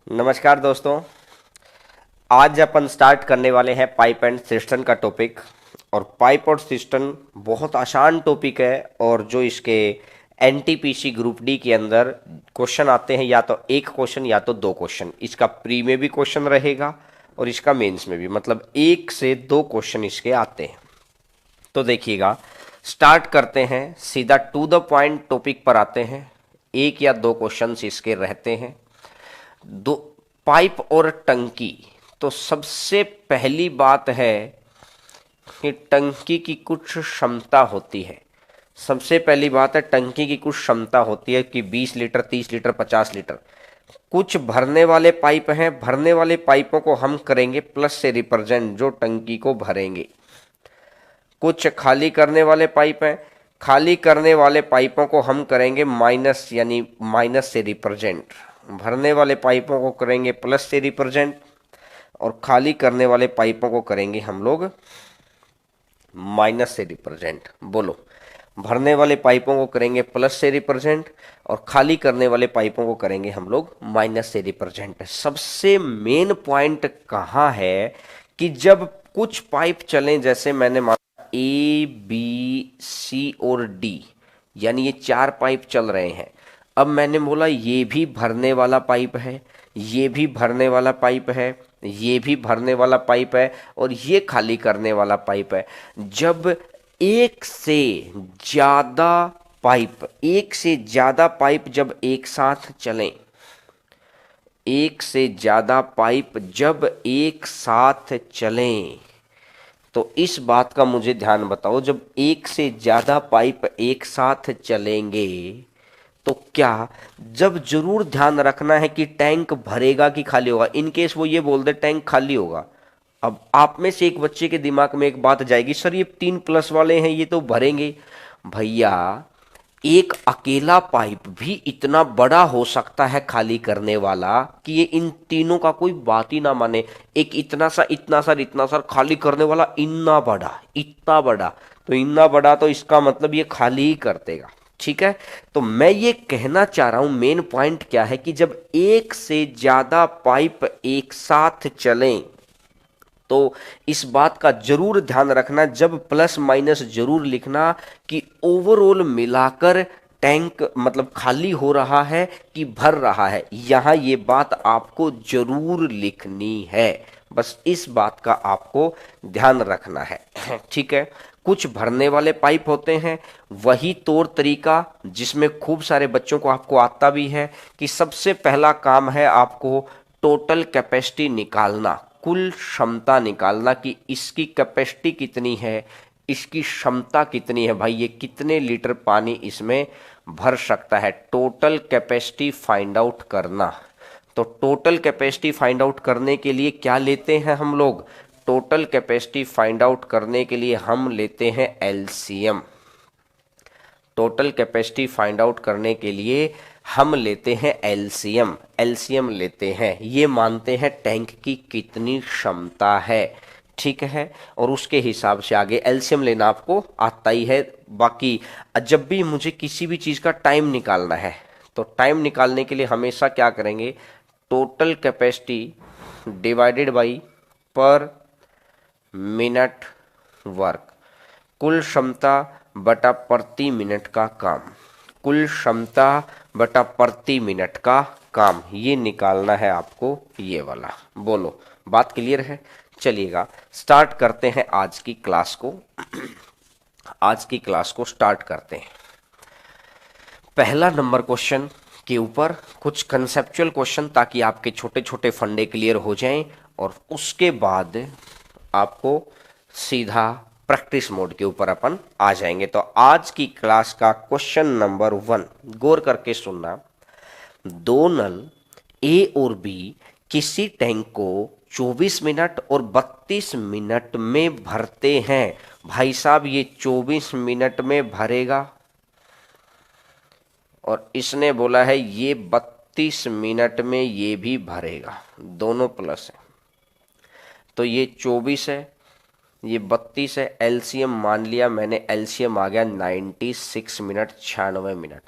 नमस्कार दोस्तों। आज अपन स्टार्ट करने वाले हैं पाइप एंड सिस्टम का टॉपिक। और पाइप और सिस्टम बहुत आसान टॉपिक है, और जो इसके एनटीपीसी ग्रुप डी के अंदर क्वेश्चन आते हैं, या तो एक क्वेश्चन या तो दो क्वेश्चन। इसका प्री में भी क्वेश्चन रहेगा और इसका मेंस में भी, मतलब एक से दो क्वेश्चन इसके आते हैं। तो देखिएगा, स्टार्ट करते हैं, सीधा टू द पॉइंट टॉपिक पर आते हैं। एक या दो क्वेश्चंस इसके रहते हैं। दो, पाइप और टंकी। तो सबसे पहली बात है कि टंकी की कुछ क्षमता होती है। सबसे पहली बात है, टंकी की कुछ क्षमता होती है कि 20 लीटर, 30 लीटर, 50 लीटर। कुछ भरने वाले पाइप हैं, भरने वाले पाइपों को हम करेंगे प्लस से रिप्रेजेंट, जो टंकी को भरेंगे। कुछ खाली करने वाले पाइप हैं, खाली करने वाले पाइपों को हम करेंगे माइनस, यानी माइनस से रिप्रेजेंट। भरने वाले पाइपों को करेंगे प्लस से रिप्रेजेंट, और खाली करने वाले पाइपों को करेंगे हम लोग माइनस से रिप्रेजेंट। बोलो, भरने वाले पाइपों को करेंगे प्लस से रिप्रेजेंट और खाली करने वाले पाइपों को करेंगे हम लोग माइनस से रिप्रेजेंट। सबसे मेन पॉइंट कहाँ है कि जब कुछ पाइप चलें, जैसे मैंने माना ए बी सी और डी, यानी ये चार पाइप चल रहे हैं। अब मैंने बोला ये भी भरने वाला पाइप है, ये भी भरने वाला पाइप है, ये भी भरने वाला पाइप है, और ये खाली करने वाला पाइप है। जब एक से ज्यादा एक से ज्यादा पाइप जब एक साथ चलें, एक से ज्यादा पाइप जब एक साथ चलें, तो इस बात का मुझे ध्यान बताओ, जब एक से ज्यादा पाइप एक साथ चलेंगे तो क्या, जब जरूर ध्यान रखना है कि टैंक भरेगा कि खाली होगा। इन केस वो ये बोल दे टैंक खाली होगा, अब आप में से एक बच्चे के दिमाग में एक बात जाएगी, सर ये 3+ वाले हैं, ये तो भरेंगे। भैया, एक अकेला पाइप भी इतना बड़ा हो सकता है खाली करने वाला कि ये इन तीनों का कोई बात ही ना माने। एक इतना सा इतना सा इतना सा खाली करने वाला, इतना बड़ा, इतना बड़ा, तो इतना बड़ा, तो इसका मतलब ये खाली ही कर देगा। ठीक है, तो मैं ये कहना चाह रहा हूं, मेन पॉइंट क्या है कि जब एक से ज्यादा पाइप एक साथ चलें तो इस बात का जरूर ध्यान रखना, जब प्लस माइनस जरूर लिखना कि ओवरऑल मिलाकर टैंक मतलब खाली हो रहा है कि भर रहा है। यहां ये बात आपको जरूर लिखनी है, बस इस बात का आपको ध्यान रखना है। ठीक है, कुछ भरने वाले पाइप होते हैं, वही तौर तरीका जिसमें खूब सारे बच्चों को आपको आता भी है कि सबसे पहला काम है आपको टोटल कैपेसिटी निकालना, कुल क्षमता निकालना कि इसकी कैपेसिटी कितनी है, इसकी क्षमता कितनी है। भाई ये कितने लीटर पानी इसमें भर सकता है, टोटल कैपेसिटी फाइंड आउट करना। तो टोटल कैपेसिटी फाइंड आउट करने के लिए क्या लेते हैं हम लोग, टोटल कैपेसिटी फाइंड आउट करने के लिए हम लेते हैं LCM. Total capacity find out करने के लिए हम लेते हैं एलसीएम। एलसीएम लेते हैं, ये मानते हैं टैंक की कितनी क्षमता है। ठीक है, और उसके हिसाब से आगे एलसीएम लेना आपको आता ही है। बाकी जब भी मुझे किसी भी चीज़ का टाइम निकालना है, तो टाइम निकालने के लिए हमेशा क्या करेंगे, टोटल कैपेसिटी डिवाइडेड बाई पर मिनट वर्क, कुल क्षमता बटा प्रति मिनट का काम, कुल क्षमता बटा प्रति मिनट का काम, ये निकालना है आपको, ये वाला। बोलो, बात क्लियर है? चलिएगा, स्टार्ट करते हैं आज की क्लास को। आज की क्लास को स्टार्ट करते हैं। पहला नंबर क्वेश्चन के ऊपर कुछ कंसेप्चुअल क्वेश्चन, ताकि आपके छोटे छोटे फंडे क्लियर हो जाएं, और उसके बाद आपको सीधा प्रैक्टिस मोड के ऊपर अपन आ जाएंगे। तो आज की क्लास का क्वेश्चन नंबर 1 गौर करके सुनना। दो नल ए और बी किसी टैंक को 24 मिनट और 32 मिनट में भरते हैं। भाई साहब, ये 24 मिनट में भरेगा, और इसने बोला है ये 32 मिनट में ये भी भरेगा, दोनों प्लस है। तो ये 24 है, ये 32 है, एलसीएम मान लिया मैंने, एलसीएम आ गया 96 मिनट, 96 मिनट।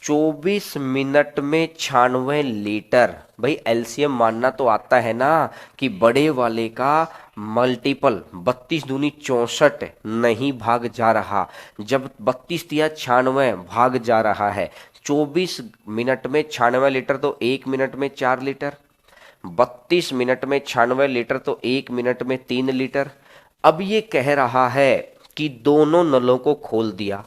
24 मिनट में 96 लीटर। भाई एलसीएम मानना तो आता है ना कि बड़े वाले का मल्टीपल 32 दूनी 64 नहीं भाग जा रहा। जब 32 दिया 96 भाग जा रहा है। 24 मिनट में 96 लीटर तो 1 मिनट में 4 लीटर। 32 मिनट में 96 लीटर तो 1 मिनट में 3 लीटर। अब ये कह रहा है कि दोनों नलों को खोल दिया,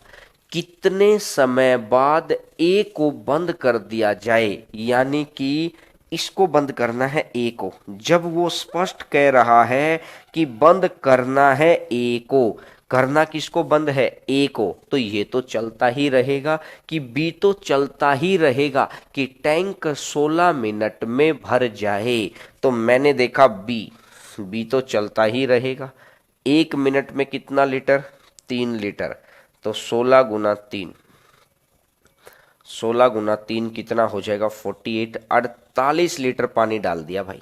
कितने समय बाद ए को बंद कर दिया जाए, यानी कि इसको बंद करना है ए को। जब वो स्पष्ट कह रहा है कि बंद करना है ए को, करना किसको बंद है, ए को, तो ये तो चलता ही रहेगा कि बी तो चलता ही रहेगा कि टैंक 16 मिनट में भर जाए। तो मैंने देखा बी तो चलता ही रहेगा। 1 मिनट में कितना लीटर, 3 लीटर। तो 16 × 3, 16 × 3 कितना हो जाएगा, 48, 48 लीटर पानी डाल दिया भाई।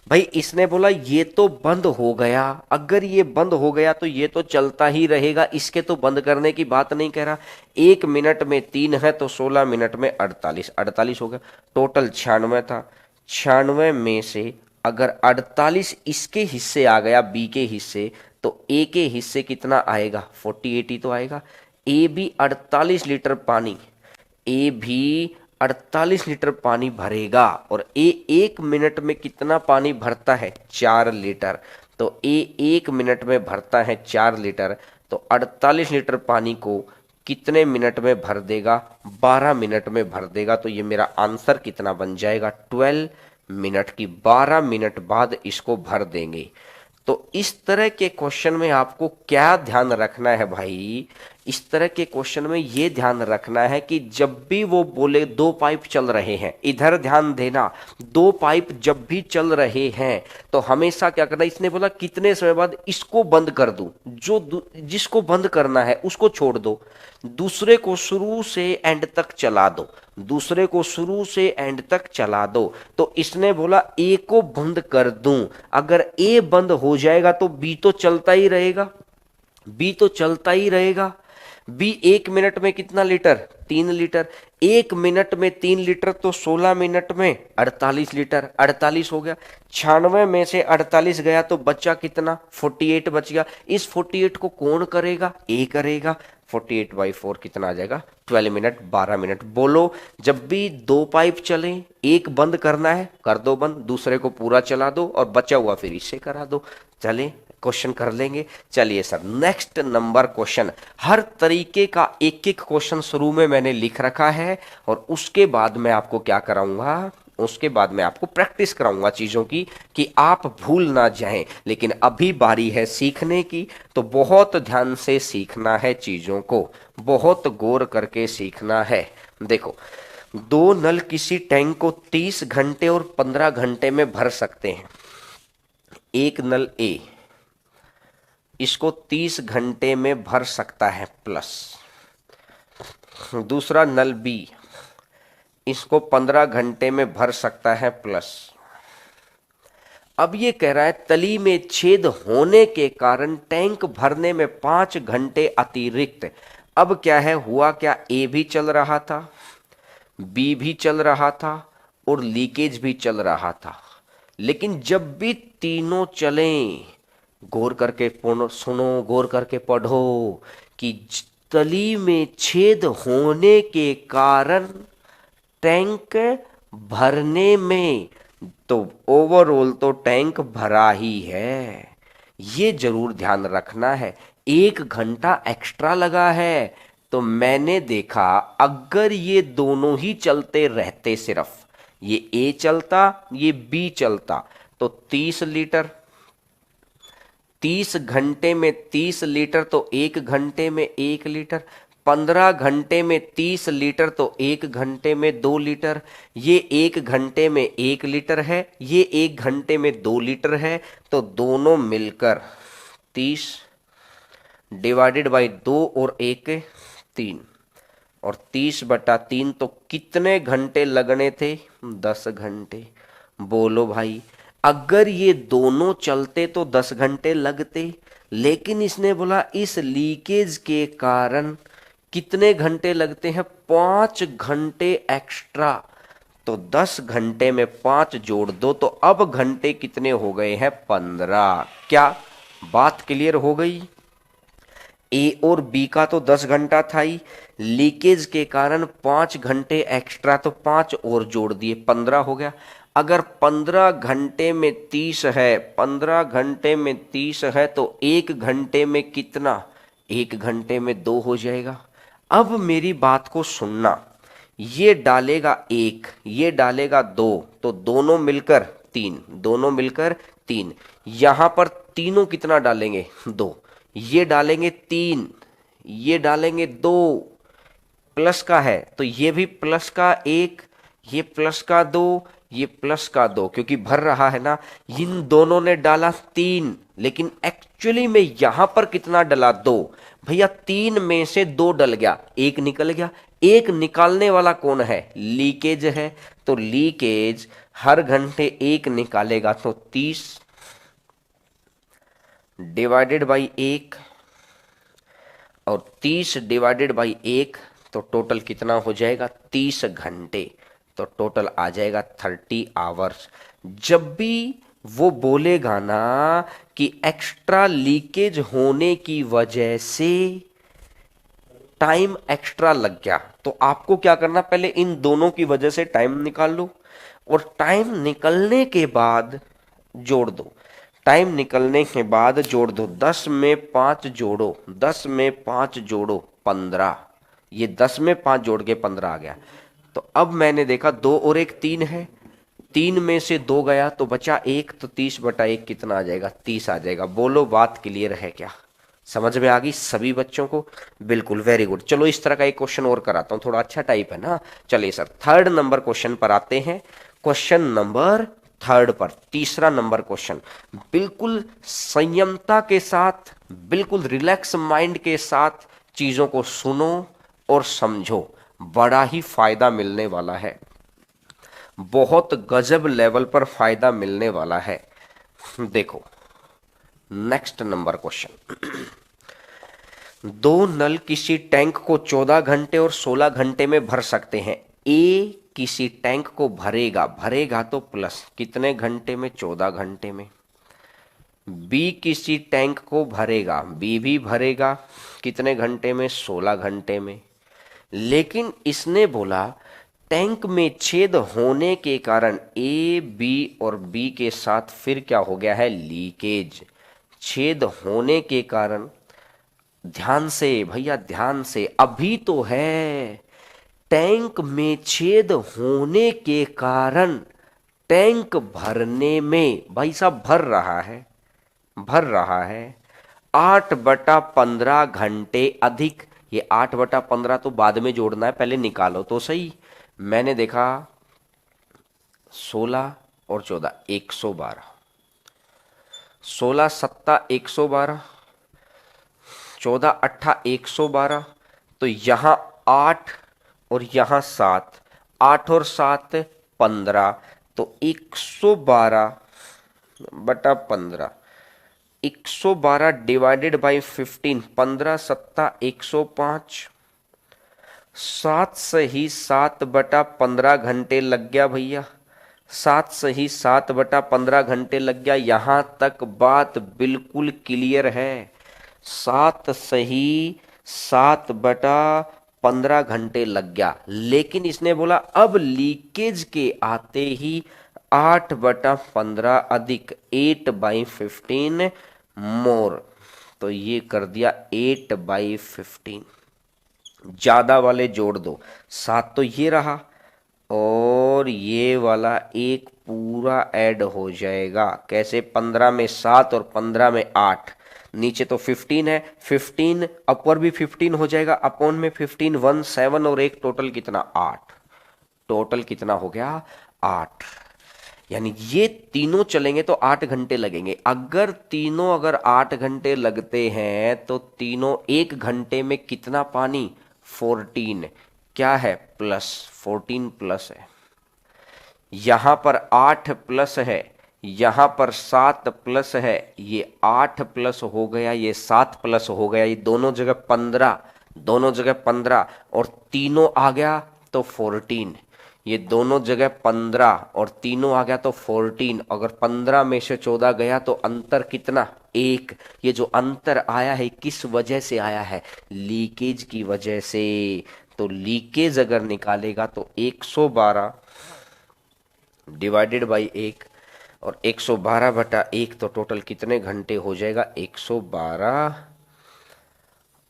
भाई इसने बोला ये तो बंद हो गया, अगर ये बंद हो गया तो ये तो चलता ही रहेगा, इसके तो बंद करने की बात नहीं कह रहा। 1 मिनट में 3 है तो 16 मिनट में 48, 48 हो गया। टोटल 96 था। 96 में से अगर 48 इसके हिस्से आ गया, बी के हिस्से, तो ए के हिस्से कितना आएगा, 48 ही तो आएगा। ए भी 48 लीटर पानी, ए भी 48 लीटर पानी भरेगा। और ए 1 मिनट में कितना पानी भरता है, 4 लीटर। तो ए 1 मिनट में भरता है 4 लीटर, तो 48 लीटर पानी को कितने मिनट में भर देगा, 12 मिनट में भर देगा। तो ये मेरा आंसर कितना बन जाएगा, 12 मिनट की 12 मिनट बाद इसको भर देंगे। तो इस तरह के क्वेश्चन में आपको क्या ध्यान रखना है भाई, इस तरह के क्वेश्चन में ये ध्यान रखना है कि जब भी वो बोले 2 पाइप चल रहे हैं, इधर ध्यान देना, 2 पाइप जब भी चल रहे हैं तो हमेशा क्या करना, इसने बोला कितने समय बाद इसको बंद कर दूं, जिसको बंद करना है उसको छोड़ दो, दूसरे को शुरू से एंड तक चला दो, दूसरे को शुरू से एंड तक चला दो। तो इसने बोला ए को बंद कर दूं, अगर ए बंद हो जाएगा तो बी तो चलता ही रहेगा, बी तो चलता ही रहेगा। बी 1 मिनट में कितना लीटर, 3 लीटर। 1 मिनट में 3 लीटर तो 16 मिनट में 48 लीटर, 48 हो गया। 96 में से 48 गया तो बचा कितना, 48 बच गया। इस 48 को कौन करेगा, ए करेगा। 48/4 कितना आ जाएगा, 12 मिनट, 12 मिनट। बोलो जब भी 2 पाइप चले, एक बंद करना है कर दो बंद, दूसरे को पूरा चला दो और बचा हुआ फिर इससे करा दो। चले क्वेश्चन कर लेंगे। चलिए सर नेक्स्ट नंबर क्वेश्चन। हर तरीके का एक एक क्वेश्चन शुरू में मैंने लिख रखा है और उसके बाद मैं आपको क्या कराऊंगा, उसके बाद मैं आपको प्रैक्टिस कराऊंगा चीजों की कि आप भूल ना जाएं। लेकिन अभी बारी है सीखने की, तो बहुत ध्यान से सीखना है, चीजों को बहुत गौर करके सीखना है। देखो 2 नल किसी टैंक को 30 घंटे और 15 घंटे में भर सकते हैं। एक नल ए इसको 30 घंटे में भर सकता है प्लस, दूसरा नल बी इसको 15 घंटे में भर सकता है प्लस। अब ये कह रहा है तली में छेद होने के कारण टैंक भरने में 5 घंटे अतिरिक्त। अब क्या है, हुआ क्या, ए भी चल रहा था, बी भी चल रहा था और लीकेज भी चल रहा था। लेकिन जब भी तीनों चलें, गौर करके सुनो, गौर करके पढ़ो कि तली में छेद होने के कारण टैंक भरने में, तो ओवरऑल तो टैंक भरा ही है, ये जरूर ध्यान रखना है। 1 घंटा एक्स्ट्रा लगा है, तो मैंने देखा अगर ये दोनों ही चलते रहते, सिर्फ ये ए चलता ये बी चलता, तो 30 लीटर, 30 घंटे में 30 लीटर तो 1 घंटे में 1 लीटर, 15 घंटे में 30 लीटर तो 1 घंटे में 2 लीटर। ये 1 घंटे में 1 लीटर है, ये 1 घंटे में 2 लीटर है, तो दोनों मिलकर 30 डिवाइडेड बाई 2 और 1 3, और 30/3 तो कितने घंटे लगने थे, 10 घंटे। बोलो भाई अगर ये दोनों चलते तो 10 घंटे लगते, लेकिन इसने बोला इस लीकेज के कारण कितने घंटे लगते हैं? 5 घंटे एक्स्ट्रा। तो 10 घंटे में 5 जोड़ दो तो अब घंटे कितने हो गए हैं? 15। क्या बात क्लियर हो गई? ए और बी का तो 10 घंटा था ही, लीकेज के कारण 5 घंटे एक्स्ट्रा, तो 5 और जोड़ दिए, 15 हो गया। अगर 15 घंटे में 30 है, 15 घंटे में 30 है तो 1 घंटे में कितना? 1 घंटे में 2 हो जाएगा। अब मेरी बात को सुनना, ये डालेगा 1, ये डालेगा 2, तो दोनों मिलकर 3, दोनों मिलकर 3। यहां पर तीनों कितना डालेंगे? 2। ये डालेंगे 3, ये डालेंगे 2, प्लस का है तो ये भी प्लस का 1, ये प्लस का 2, ये प्लस का 2, क्योंकि भर रहा है ना। इन दोनों ने डाला 3, लेकिन एक्चुअली में यहां पर कितना डला? 2। भैया 3 में से 2 डल गया, 1 निकल गया। 1 निकालने वाला कौन है? लीकेज है। तो लीकेज हर घंटे 1 निकालेगा तो 30 डिवाइडेड बाई 1, और 30 डिवाइडेड बाई 1, तो टोटल कितना हो जाएगा? 30 घंटे। तो टोटल आ जाएगा 30 आवर्स। जब भी वो बोलेगा ना कि एक्स्ट्रा लीकेज होने की वजह से टाइम एक्स्ट्रा लग गया, तो आपको क्या करना? पहले इन दोनों की वजह से टाइम निकाल लो, और टाइम निकलने के बाद जोड़ दो। टाइम निकलने के बाद जोड़ दो। 10 में 5 जोड़ो, 10 में 5 जोड़ो 15। ये 10 में 5 जोड़ के 15 आ गया। तो अब मैंने देखा 2 और 1 3 है, 3 में से 2 गया तो बचा 1, तो 30/1 कितना आ जाएगा? 30 आ जाएगा। बोलो बात क्लियर है क्या? समझ में आ गई सभी बच्चों को? बिल्कुल, वेरी गुड। चलो इस तरह का एक क्वेश्चन और कराता हूं, थोड़ा अच्छा टाइप है ना। चलिए सर, 3rd नंबर क्वेश्चन पर आते हैं। क्वेश्चन नंबर 3rd पर, तीसरा नंबर क्वेश्चन। बिल्कुल संयमता के साथ, बिल्कुल रिलैक्स माइंड के साथ चीजों को सुनो और समझो, बड़ा ही फायदा मिलने वाला है, बहुत गजब लेवल पर फायदा मिलने वाला है। देखो नेक्स्ट नंबर क्वेश्चन। 2 नल किसी टैंक को 14 घंटे और 16 घंटे में भर सकते हैं। ए किसी टैंक को भरेगा, भरेगा तो प्लस कितने घंटे में? 14 घंटे में। बी किसी टैंक को भरेगा, बी भी भरेगा कितने घंटे में? 16 घंटे में। लेकिन इसने बोला टैंक में छेद होने के कारण ए, बी और बी के साथ फिर क्या हो गया है? लीकेज। छेद होने के कारण, ध्यान से भैया ध्यान से, अभी तो है टैंक में छेद होने के कारण टैंक भरने में, भाई साहब भर रहा है, भर रहा है 8/15 घंटे अधिक। ये 8/15 तो बाद में जोड़ना है, पहले निकालो तो सही। मैंने देखा 16 और 14 112, 16 सत्ता 112, 14 अट्ठा 112, तो यहां 8 और यहां 7, 8 और 7 15, तो 112/15, 112 डिवाइडेड बाई 15, 15 सत्ता 105, 7 सही 7/15 घंटे लग गया भैया, 7 सही 7/15 घंटे लग गया। यहां तक बात बिल्कुल क्लियर है। 7 सही 7/15 घंटे लग गया। लेकिन इसने बोला अब लीकेज के आते ही 8/15 अधिक 8/15 मोर, तो ये कर दिया 8/15। ज्यादा वाले जोड़ दो, 7 तो ये रहा और ये वाला एक पूरा ऐड हो जाएगा। कैसे? 15 में 7 और 15 में 8, नीचे तो 15 है, 15 अपर भी 15 हो जाएगा, अपॉन में 15 1 7 और एक टोटल कितना? 8। टोटल कितना हो गया? 8। यानी ये तीनों चलेंगे तो 8 घंटे लगेंगे। अगर तीनों 8 घंटे लगते हैं तो तीनों 1 घंटे में कितना पानी? 14। क्या है? प्लस 14 प्लस है। यहां पर 8 प्लस है, यहां पर 7 प्लस है, ये 8 प्लस हो गया, ये 7 प्लस हो गया, ये दोनों जगह 15, दोनों जगह 15 और तीनों आ गया तो 14। ये दोनों जगह 15 और तीनों आ गया तो 14। अगर 15 में से 14 गया तो अंतर कितना? 1। ये जो अंतर आया है किस वजह से आया है? लीकेज की वजह से। तो लीकेज अगर निकालेगा तो 112 डिवाइडेड बाई 1 और 112/1 तो टोटल कितने घंटे हो जाएगा? 112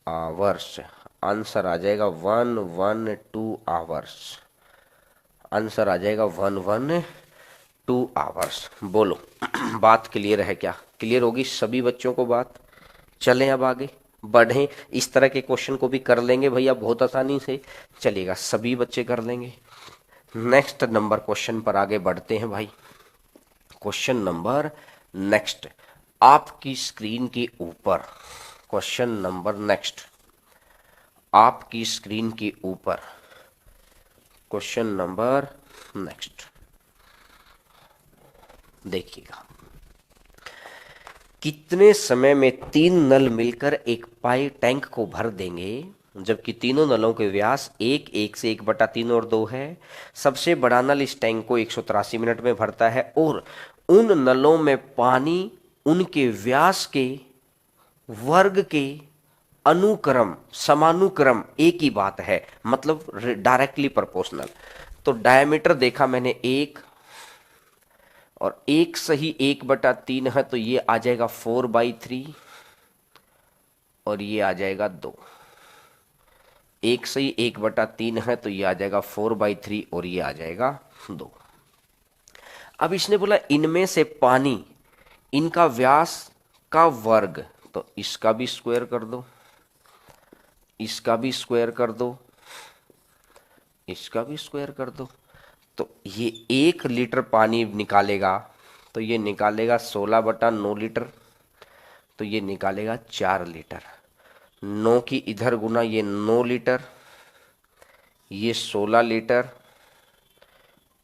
आवर्स। आंसर आ जाएगा 112 आवर्स। आंसर आ जाएगा 112 आवर्स। बोलो बात क्लियर है क्या? क्लियर होगी सभी बच्चों को बात? चलें अब आगे बढ़ें। इस तरह के क्वेश्चन को भी कर लेंगे भैया बहुत आसानी से, चलेगा, सभी बच्चे कर लेंगे। नेक्स्ट नंबर क्वेश्चन पर आगे बढ़ते हैं भाई। क्वेश्चन नंबर नेक्स्ट आपकी स्क्रीन के ऊपर, क्वेश्चन नंबर नेक्स्ट आपकी स्क्रीन के ऊपर, क्वेश्चन नंबर नेक्स्ट देखिएगा। कितने समय में 3 नल मिलकर एक पाई टैंक को भर देंगे जबकि तीनों नलों के व्यास 1 से 1/3 और 2 है? सबसे बड़ा नल इस टैंक को 183 मिनट में भरता है और उन नलों में पानी उनके व्यास के वर्ग के अनुक्रम समानुक्रम एक ही बात है, मतलब डायरेक्टली प्रोपोर्शनल। तो डायमीटर देखा मैंने 1 और 1 सही 1/3 है तो ये आ जाएगा 4/3 और ये आ जाएगा 2। 1 सही 1/3 है तो ये आ जाएगा 4/3 और ये आ जाएगा 2। अब इसने बोला इनमें से पानी इनका व्यास का वर्ग, तो इसका भी स्क्वायर कर दो, इसका भी स्क्वायर कर दो, इसका भी स्क्वायर कर दो। तो ये 1 लीटर पानी निकालेगा तो ये निकालेगा 16/9 लीटर, तो ये निकालेगा 4 लीटर। 9 की इधर गुना ये 9 लीटर, ये 16 लीटर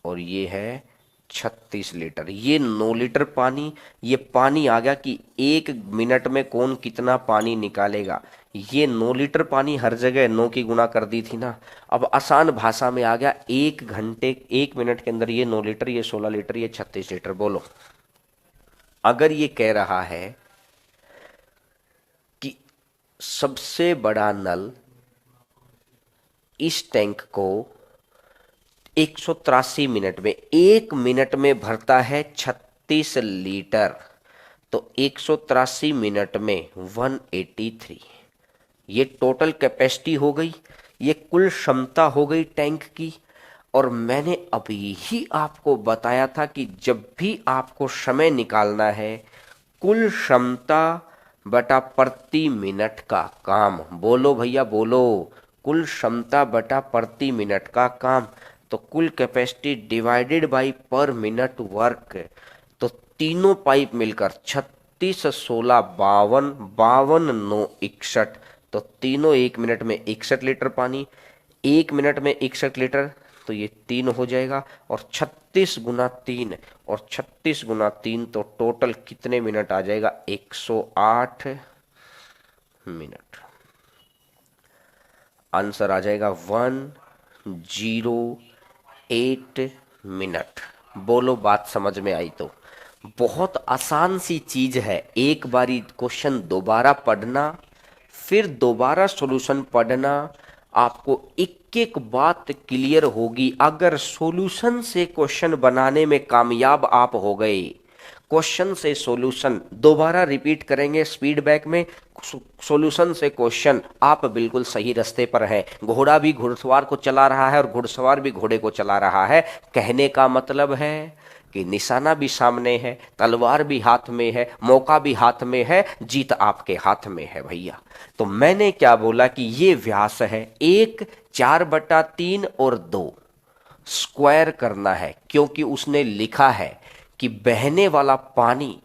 और ये है 36 लीटर। ये 9 लीटर पानी, ये पानी आ गया कि 1 मिनट में कौन कितना पानी निकालेगा। ये 9 लीटर पानी हर जगह 9 की गुना कर दी थी ना। अब आसान भाषा में आ गया 1 घंटे 1 मिनट के अंदर ये 9 लीटर, ये 16 लीटर, ये 36 लीटर। बोलो अगर ये कह रहा है कि सबसे बड़ा नल इस टैंक को 183 मिनट में 1 मिनट में भरता है 36 लीटर, तो 183 मिनट में 183, ये टोटल कैपेसिटी हो गई, ये कुल क्षमता हो गई टैंक की। और मैंने अभी ही आपको बताया था कि जब भी आपको समय निकालना है कुल क्षमता बटा प्रति मिनट का काम, बोलो भैया बोलो, कुल क्षमता बटा प्रति मिनट का काम, तो कुल कैपेसिटी डिवाइडेड बाय पर मिनट वर्क। तो तीनों पाइप मिलकर 36, 16, 52, 52, 9, 61, तो तीनों 1 मिनट में 61 लीटर पानी, 1 मिनट में 61 लीटर, तो ये 3 हो जाएगा। और 36 गुना 3 और 36 गुना 3 तो टोटल कितने मिनट आ जाएगा? 108 मिनट। आंसर आ जाएगा 108 मिनट। बोलो बात समझ में आई? तो बहुत आसान सी चीज है, एक बारी क्वेश्चन दोबारा पढ़ना, फिर दोबारा सॉल्यूशन पढ़ना, आपको एक एक बात क्लियर होगी। अगर सॉल्यूशन से क्वेश्चन बनाने में कामयाब आप हो गए, क्वेश्चन से सॉल्यूशन दोबारा रिपीट करेंगे स्पीड बैक में, सॉल्यूशन से क्वेश्चन, आप बिल्कुल सही रास्ते पर हैं। घोड़ा भी घुड़सवार को चला रहा है और घुड़सवार भी घोड़े को चला रहा है। कहने का मतलब है कि निशाना भी सामने है, तलवार भी हाथ में है, मौका भी हाथ में है, जीत आपके हाथ में है भैया। तो मैंने क्या बोला कि ये व्यास है 1, 4/3 और 2 स्क्वायर करना है, क्योंकि उसने लिखा है कि बहने वाला पानी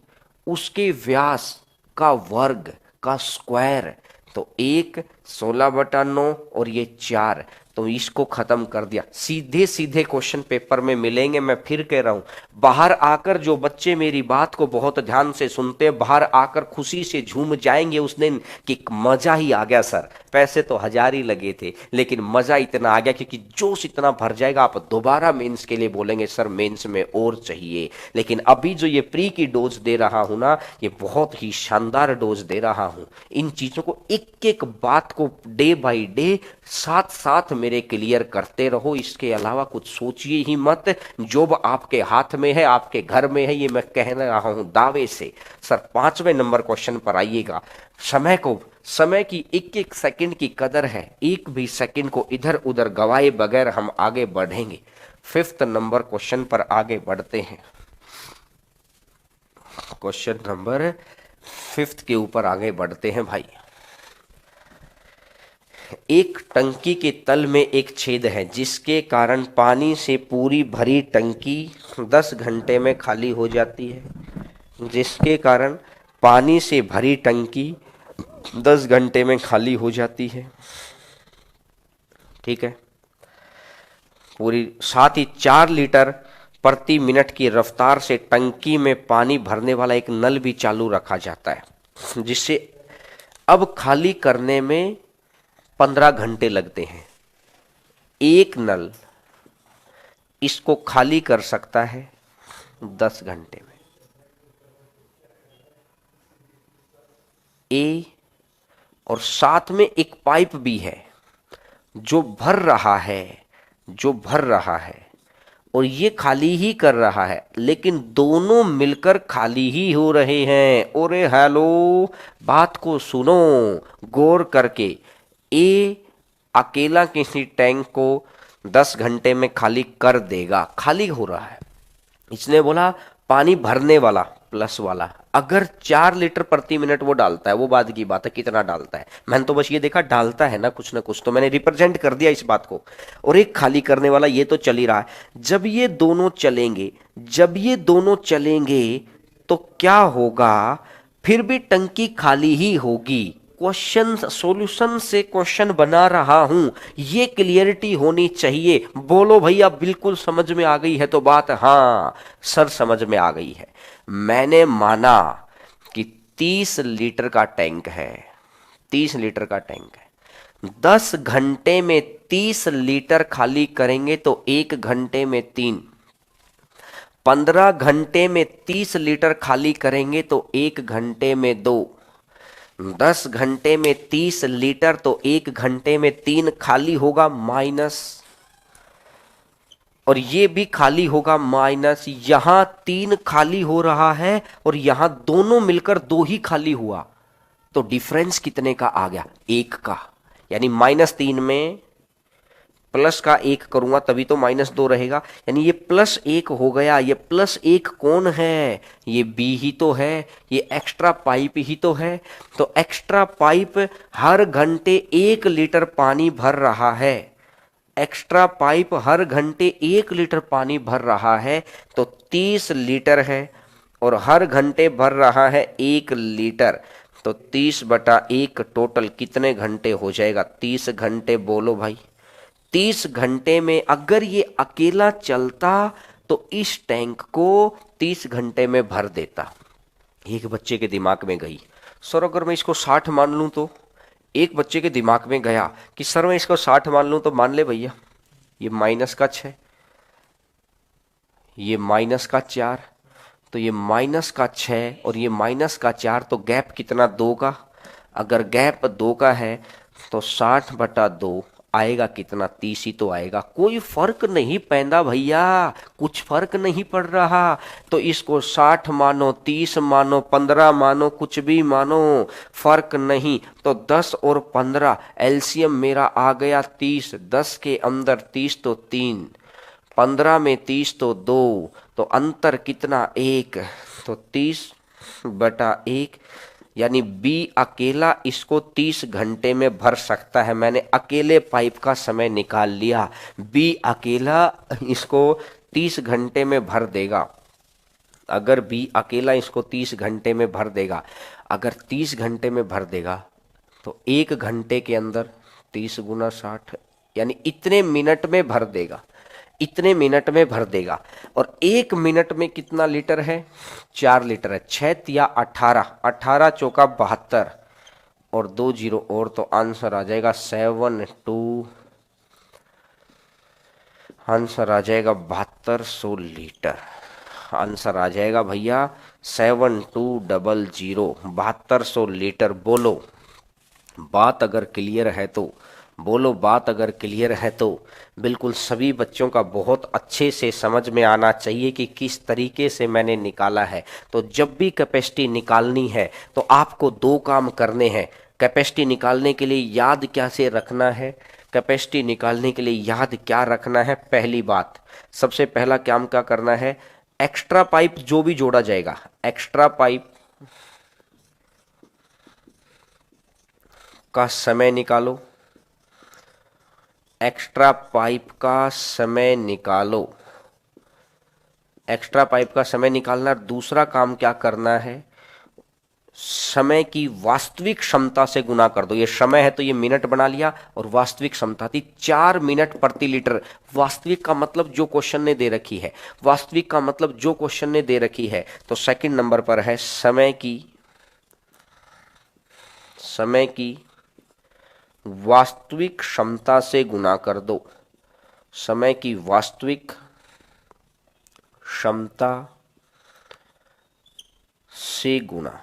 उसके व्यास का वर्ग का स्क्वायर। तो 1 16/9 और ये 4, तो इसको खत्म कर दिया। सीधे सीधे क्वेश्चन पेपर में मिलेंगे। मैं फिर कह रहा हूं, बाहर आकर जो बच्चे मेरी बात को बहुत ध्यान से सुनते हैं, बाहर आकर खुशी से झूम जाएंगे उस दिन कि मजा ही आ गया सर, पैसे तो 1000 ही लगे थे लेकिन मजा इतना आ गया, क्योंकि जोश इतना भर जाएगा, आप दोबारा मेंस के लिए बोलेंगे सर मेंस में और चाहिए। लेकिन अभी जो ये प्री की डोज दे रहा हूं ना, ये बहुत ही शानदार डोज दे रहा हूं। इन चीजों को एक एक बात को डे बाय डे साथ साथ मेरे क्लियर करते रहो। इसके अलावा कुछ सोचिए ही मत। जॉब आपके हाथ में है, आपके घर में है, ये मैं कह रहा हूं दावे से। सर 5वें नंबर क्वेश्चन पर आइएगा। समय की एक एक सेकंड की कदर है, एक भी सेकंड को इधर उधर गवाए बगैर हम आगे बढ़ेंगे। 5th नंबर क्वेश्चन पर आगे बढ़ते हैं। क्वेश्चन नंबर 5th के ऊपर आगे बढ़ते हैं भाई। एक टंकी के तल में एक छेद है जिसके कारण पानी से पूरी भरी टंकी 10 घंटे में खाली हो जाती है। जिसके कारण पानी से भरी टंकी 10 घंटे में खाली हो जाती है। ठीक है। पूरी साथ ही 4 लीटर प्रति मिनट की रफ्तार से टंकी में पानी भरने वाला एक नल भी चालू रखा जाता है, जिससे अब खाली करने में 15 घंटे लगते हैं। एक नल इसको खाली कर सकता है 10 घंटे में। ए और साथ में एक पाइप भी है जो भर रहा है और ये खाली ही कर रहा है, लेकिन दोनों मिलकर खाली ही हो रहे हैं। ओरे हेलो, बात को सुनो गौर करके। ए अकेला किसी टैंक को 10 घंटे में खाली कर देगा, खाली हो रहा है। इसने बोला पानी भरने वाला प्लस वाला अगर 4 लीटर प्रति मिनट वो डालता है, वो बात की बात है कितना डालता है, मैंने तो बस ये देखा डालता है ना कुछ, तो मैंने रिप्रेजेंट कर दिया इस बात को। और एक खाली करने वाला ये तो चल ही रहा है। जब ये दोनों चलेंगे तो क्या होगा, फिर भी टंकी खाली ही होगी। क्वेश्चन सॉल्यूशन से क्वेश्चन बना रहा हूं, ये क्लियरिटी होनी चाहिए। बोलो भैया बिल्कुल समझ में आ गई है तो बात? हाँ सर समझ में आ गई है। मैंने माना कि 30 लीटर का टैंक है, 30 लीटर का टैंक है। 10 घंटे में 30 लीटर खाली करेंगे तो 1 घंटे में 3, 15 घंटे में 30 लीटर खाली करेंगे तो 1 घंटे में 2, 10 घंटे में 30 लीटर तो 1 घंटे में 3 खाली होगा माइनस, और ये भी खाली होगा माइनस। यहां 3 खाली हो रहा है और यहां दोनों मिलकर 2 ही खाली हुआ, तो डिफरेंस कितने का आ गया? 1 का। यानी -3 में प्लस का 1 करूंगा तभी तो -2 रहेगा, यानी ये +1 हो गया। ये +1 कौन है? ये बी ही तो है, ये एक्स्ट्रा पाइप ही तो है। तो एक्स्ट्रा पाइप हर घंटे 1 लीटर पानी भर रहा है, एक्स्ट्रा पाइप हर घंटे 1 लीटर पानी भर रहा है, तो 30 लीटर है और हर घंटे भर रहा है 1 लीटर, तो 30/1 टोटल कितने घंटे हो जाएगा? 30 घंटे। बोलो भाई 30 घंटे में अगर ये अकेला चलता तो इस टैंक को 30 घंटे में भर देता। एक बच्चे के दिमाग में गई, सर अगर मैं इसको 60 मान लूं तो? एक बच्चे के दिमाग में गया कि सर मैं इसको 60 मान लूं तो? मान ले भैया, ये -6, ये -4, तो ये -6 और ये -4, तो गैप कितना? 2 का। अगर गैप 2 का है तो 60/2 आएगा कितना? 30 ही तो आएगा। कोई फर्क नहीं पैदा भैया, कुछ फर्क नहीं पड़ रहा। तो इसको 60 मानो, 30 मानो, 15 मानो, कुछ भी मानो, फर्क नहीं। तो 10 और 15 एलसीएम मेरा आ गया 30। 10 के अंदर 30 तो 3, 15 में 30 तो 2, तो अंतर कितना? 1। तो 30/1, यानी बी अकेला इसको 30 घंटे में भर सकता है। मैंने अकेले पाइप का समय निकाल लिया, बी अकेला इसको 30 घंटे में भर देगा। अगर बी अकेला इसको 30 घंटे में भर देगा, अगर 30 घंटे में भर देगा तो 1 घंटे के अंदर 30 × 60, यानी इतने मिनट में भर देगा, इतने मिनट में भर देगा। और 1 मिनट में कितना लीटर है? 4 लीटर है। 6 या 18, 18 चौका 72 और 2 जीरो और, तो आंसर आ जाएगा 72, आंसर आ जाएगा 7200 लीटर। आंसर आ जाएगा भैया 7200, 7200 लीटर। बोलो बात अगर क्लियर है तो, बोलो बात अगर क्लियर है तो। बिल्कुल सभी बच्चों का बहुत अच्छे से समझ में आना चाहिए कि किस तरीके से मैंने निकाला है। तो जब भी कैपेसिटी निकालनी है तो आपको 2 काम करने हैं। कैपेसिटी निकालने के लिए याद क्या से रखना है? कैपेसिटी निकालने के लिए याद क्या रखना है? पहली बात, सबसे पहला काम क्या करना है? एक्स्ट्रा पाइप जो भी जोड़ा जाएगा, एक्स्ट्रा पाइप का समय निकालो, एक्स्ट्रा पाइप का समय निकालो, एक्स्ट्रा पाइप का समय निकालना। दूसरा काम क्या करना है? समय की वास्तविक क्षमता से गुना कर दो। ये समय है तो ये मिनट बना लिया, और वास्तविक क्षमता थी 4 मिनट प्रति लीटर। वास्तविक का मतलब जो क्वेश्चन ने दे रखी है, वास्तविक का मतलब जो क्वेश्चन ने दे रखी है। तो सेकंड नंबर पर है समय की वास्तविक क्षमता से गुना कर दो, समय की वास्तविक क्षमता से गुना।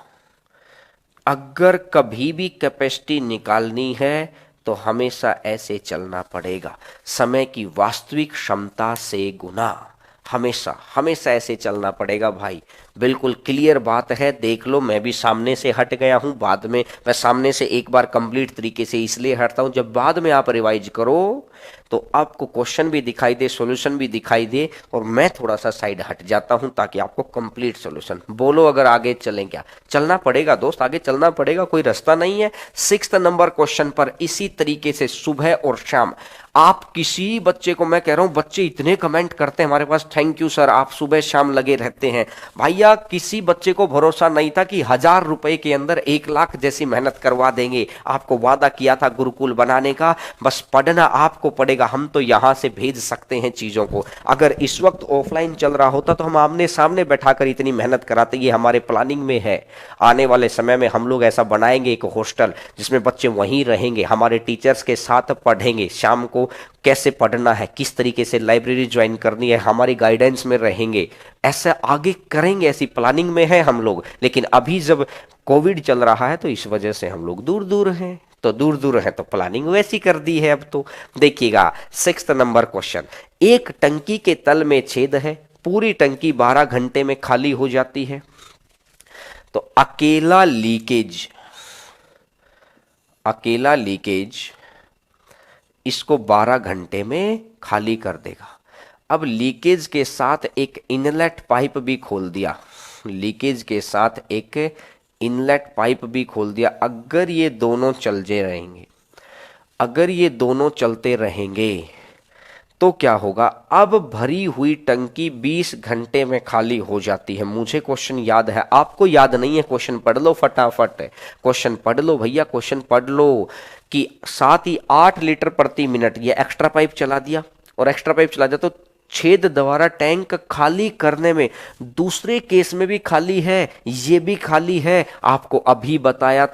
अगर कभी भी कैपेसिटी निकालनी है तो हमेशा ऐसे चलना पड़ेगा, समय की वास्तविक क्षमता से गुना। हमेशा हमेशा ऐसे चलना पड़ेगा भाई। बिल्कुल क्लियर बात है। देख लो, मैं भी सामने से हट गया हूं। बाद में मैं सामने से एक बार कंप्लीट तरीके से इसलिए हटता हूं, जब बाद में आप रिवाइज करो तो आपको क्वेश्चन भी दिखाई दे, सॉल्यूशन भी दिखाई दे, और मैं थोड़ा सा साइड हट जाता हूं ताकि आपको कंप्लीट सॉल्यूशन। बोलो अगर आगे चलें क्या? चलना पड़ेगा दोस्त, आगे चलना पड़ेगा, कोई रास्ता नहीं है। 6 नंबर क्वेश्चन पर इसी तरीके से सुबह और शाम आप किसी बच्चे को, मैं कह रहा हूं बच्चे इतने कमेंट करते हैं हमारे पास, थैंक यू सर, आप सुबह शाम लगे रहते हैं। भैया किसी बच्चे को भरोसा नहीं था कि 1000 रुपए के अंदर 1 लाख जैसी मेहनत करवा देंगे। आपको वादा किया था गुरुकुल बनाने का, बस पढ़ना आपको पड़ेगा। हम तो यहां से भेज सकते हैं चीजों को। अगर इस वक्त ऑफलाइन चल रहा होता तो हम आमने सामने बैठाकर इतनी मेहनत कराते। ये हमारे प्लानिंग में है। आने वाले समय में हम लोग ऐसा बनाएंगे एक हॉस्टल जिसमें बच्चे वहीं रहेंगे, हमारे टीचर्स के साथ पढ़ेंगे। शाम को कैसे पढ़ना है, किस तरीके से लाइब्रेरी ज्वाइन करनी है, हमारी गाइडेंस में रहेंगे। ऐसा आगे करेंगे, ऐसी प्लानिंग में है हम लोग। लेकिन अभी जब कोविड चल रहा है तो इस वजह से हम लोग दूर दूर हैं। तो दूर दूर है तो प्लानिंग वैसी कर दी है। अब तो देखिएगा 6 नंबर क्वेश्चन। एक टंकी के तल में छेद है, पूरी टंकी 12 घंटे में खाली हो जाती है। तो अकेला लीकेज इसको 12 घंटे में खाली कर देगा। अब लीकेज के साथ एक इनलेट पाइप भी खोल दिया, लीकेज के साथ एक इनलेट पाइप भी खोल दिया। अगर ये दोनों चलते रहेंगे, अगर ये दोनों चलते रहेंगे तो क्या होगा? अब भरी हुई टंकी 20 घंटे में खाली हो जाती है। मुझे क्वेश्चन याद है, आपको याद नहीं है? क्वेश्चन पढ़ लो फटाफट, क्वेश्चन पढ़ लो भैया, क्वेश्चन पढ़ लो कि 7 ही 8 लीटर प्रति मिनट ये एक्स्ट्रा पाइप चला दिया, और एक्स्ट्रा पाइप चला दिया तो छेद द्वारा टैंक खाली करने में, दूसरे केस में भी खाली है, ये भी खाली है। आपको अभी बताया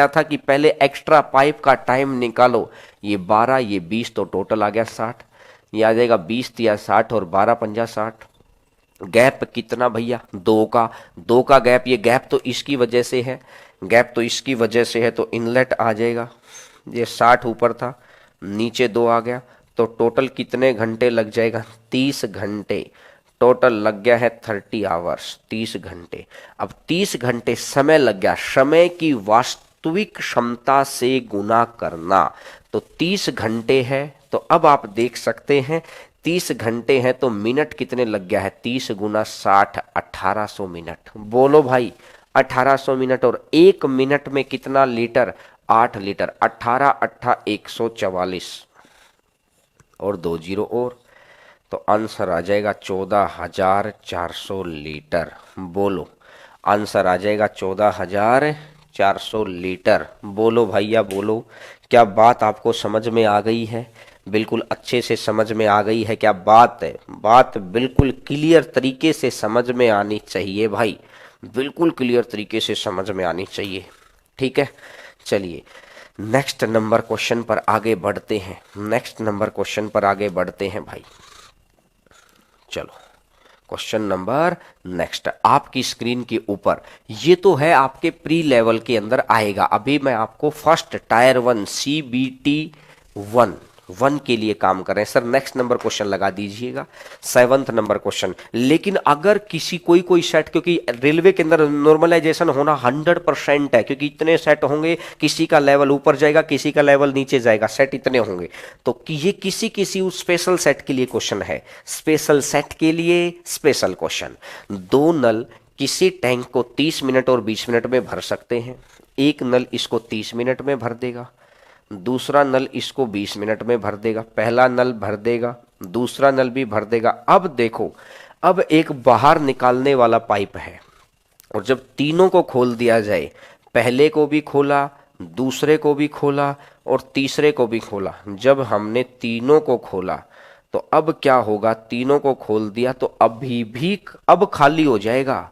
था कि पहले एक्स्ट्रा पाइप का टाइम निकालो। ये 12, ये 20, तो टोटल आ गया 60। ये आ जाएगा 20 या 60 और 12 पंजा 60। गैप कितना भैया? 2 का गैप। ये गैप तो इसकी वजह से है, गैप तो इसकी वजह से है, तो इनलेट आ जाएगा। ये 60 ऊपर था, नीचे 2 आ गया, तो टोटल कितने घंटे लग जाएगा? 30 घंटे। टोटल लग गया है 30 आवर्स, 30 घंटे। अब 30 घंटे समय लग गया, समय की वास्तविक क्षमता से गुना करना। तो 30 घंटे है, तो अब आप देख सकते हैं 30 घंटे हैं तो मिनट कितने लग गया है? 30 गुना 60, 1800 मिनट। बोलो भाई 1800 मिनट। और 1 मिनट में कितना लीटर? 8 लीटर। 18 8 144 और 2 जीरो और, तो आंसर आ जाएगा 14,400 लीटर। बोलो आंसर आ जाएगा 14,400 लीटर। बोलो भैया बोलो, क्या बात आपको समझ में आ गई है? बिल्कुल अच्छे से समझ में आ गई है क्या बात है? बात बिल्कुल क्लियर तरीके से समझ में आनी चाहिए भाई, बिल्कुल क्लियर तरीके से समझ में आनी चाहिए। ठीक है, चलिए नेक्स्ट नंबर क्वेश्चन पर आगे बढ़ते हैं, नेक्स्ट नंबर क्वेश्चन पर आगे बढ़ते हैं भाई। चलो क्वेश्चन नंबर नेक्स्ट आपकी स्क्रीन के ऊपर, ये तो है आपके प्री लेवल के अंदर आएगा। अभी मैं आपको फर्स्ट टायर 1 CBT 1 के लिए काम कर रहे हैं। सर नेक्स्ट नंबर क्वेश्चन लगा दीजिएगा, 7th नंबर क्वेश्चन। लेकिन अगर किसी कोई सेट, क्योंकि रेलवे के अंदर नॉर्मलाइजेशन होना 100% है, क्योंकि इतने सेट होंगे, किसी का लेवल ऊपर जाएगा, किसी का लेवल नीचे जाएगा, सेट इतने होंगे। तो कि ये किसी उस स्पेशल सेट के लिए क्वेश्चन है, स्पेशल सेट के लिए स्पेशल क्वेश्चन। दो नल किसी टैंक को 30 मिनट और 20 मिनट में भर सकते हैं। एक नल इसको 30 मिनट में भर देगा, दूसरा नल इसको 20 मिनट में भर देगा। पहला नल भर देगा, दूसरा नल भी भर देगा। अब देखो, अब एक बाहर निकालने वाला पाइप है, और जब तीनों को खोल दिया जाए, पहले को भी खोला, दूसरे को भी खोला और तीसरे को भी खोला, जब हमने तीनों को खोला तो अब क्या होगा? तीनों को खोल दिया तो अभी भी अब खाली हो जाएगा।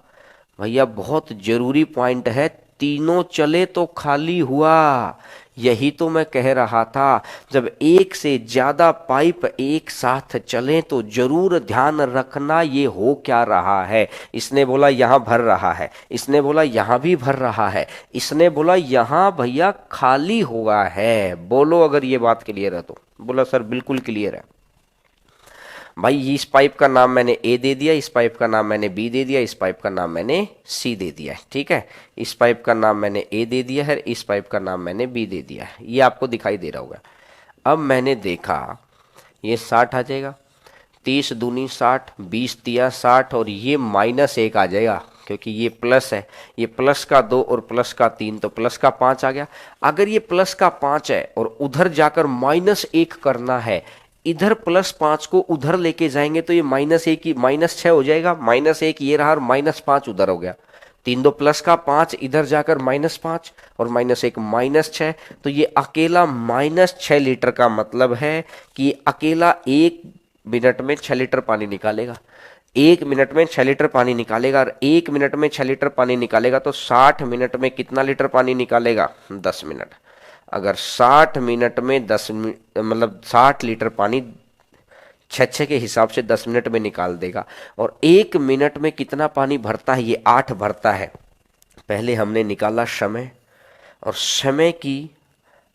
भैया बहुत जरूरी पॉइंट है, तीनों चले तो खाली हुआ। यही तो मैं कह रहा था, जब एक से ज्यादा पाइप एक साथ चलें तो जरूर ध्यान रखना ये हो क्या रहा है। इसने बोला यहां भर रहा है, इसने बोला यहां भी भर रहा है, इसने बोला यहां भैया खाली हुआ है। बोलो अगर ये बात क्लियर है तो। बोला सर बिल्कुल क्लियर है। भाई इस पाइप का नाम मैंने ए दे दिया, इस पाइप का नाम मैंने बी दे दिया, इस पाइप का नाम मैंने सी दे दिया है। ठीक है, इस पाइप का नाम मैंने ए दे दिया है, इस पाइप का नाम मैंने बी दे दिया है। ये आपको दिखाई दे रहा होगा। अब मैंने देखा ये 60 आ जाएगा, 30 दूनी 60, 20 तिया 60, और ये -1 आ जाएगा, क्योंकि ये प्लस है। ये प्लस का 2 और प्लस का 3, तो प्लस का 5 आ गया। अगर ये प्लस का 5 है और उधर जाकर -1 करना है, इधर +5 को उधर लेके जाएंगे तो ये -1 की -6 हो जाएगा। -1 ये रहा और -5 उधर हो गया। 3 2 प्लस का 5 इधर जाकर -5 और -1 -6, तो ये अकेला -6 लीटर का मतलब है कि अकेला 1 मिनट में 6 लीटर पानी निकालेगा। 1 मिनट में 6 लीटर पानी निकालेगा, और 1 मिनट में 6 लीटर पानी निकालेगा तो 60 मिनट में कितना लीटर पानी निकालेगा? 10 मिनट। अगर 60 मिनट में 10 मतलब 60 लीटर पानी 6 के हिसाब से 10 मिनट में निकाल देगा। और 1 मिनट में कितना पानी भरता है? ये 8 भरता है। पहले हमने निकाला समय, और समय की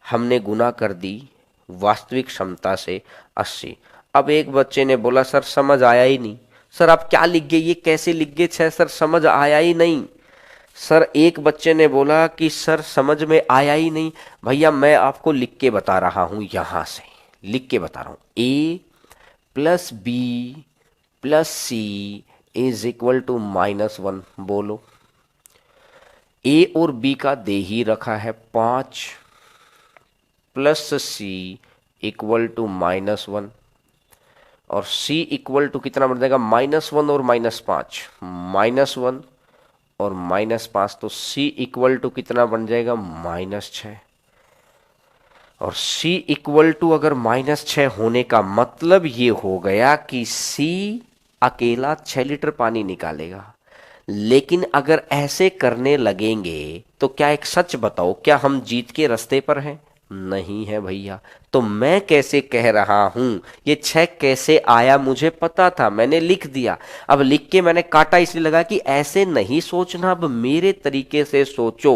हमने गुना कर दी वास्तविक क्षमता से 80। अब एक बच्चे ने बोला सर समझ आया ही नहीं। सर आप क्या लिख गए, ये कैसे लिख गए 6? सर समझ आया ही नहीं। सर एक बच्चे ने बोला कि सर समझ में आया ही नहीं। भैया मैं आपको लिख के बता रहा हूं, यहां से लिख के बता रहा हूं। A + B + C = -1। बोलो, A और B का दे ही रखा है 5 + C = -1, और C = कितना बन जाएगा? -1 और -5, -1 और -5, तो C = कितना बन जाएगा? -6। और C = अगर -6 होने का मतलब ये हो गया कि C अकेला 6 लीटर पानी निकालेगा। लेकिन अगर ऐसे करने लगेंगे तो क्या, एक सच बताओ, क्या हम जीत के रास्ते पर हैं? नहीं है भैया। तो मैं कैसे कह रहा हूं, ये 6 कैसे आया मुझे पता था, मैंने लिख दिया। अब लिख के मैंने काटा इसलिए लगा कि ऐसे नहीं सोचना, अब मेरे तरीके से सोचो।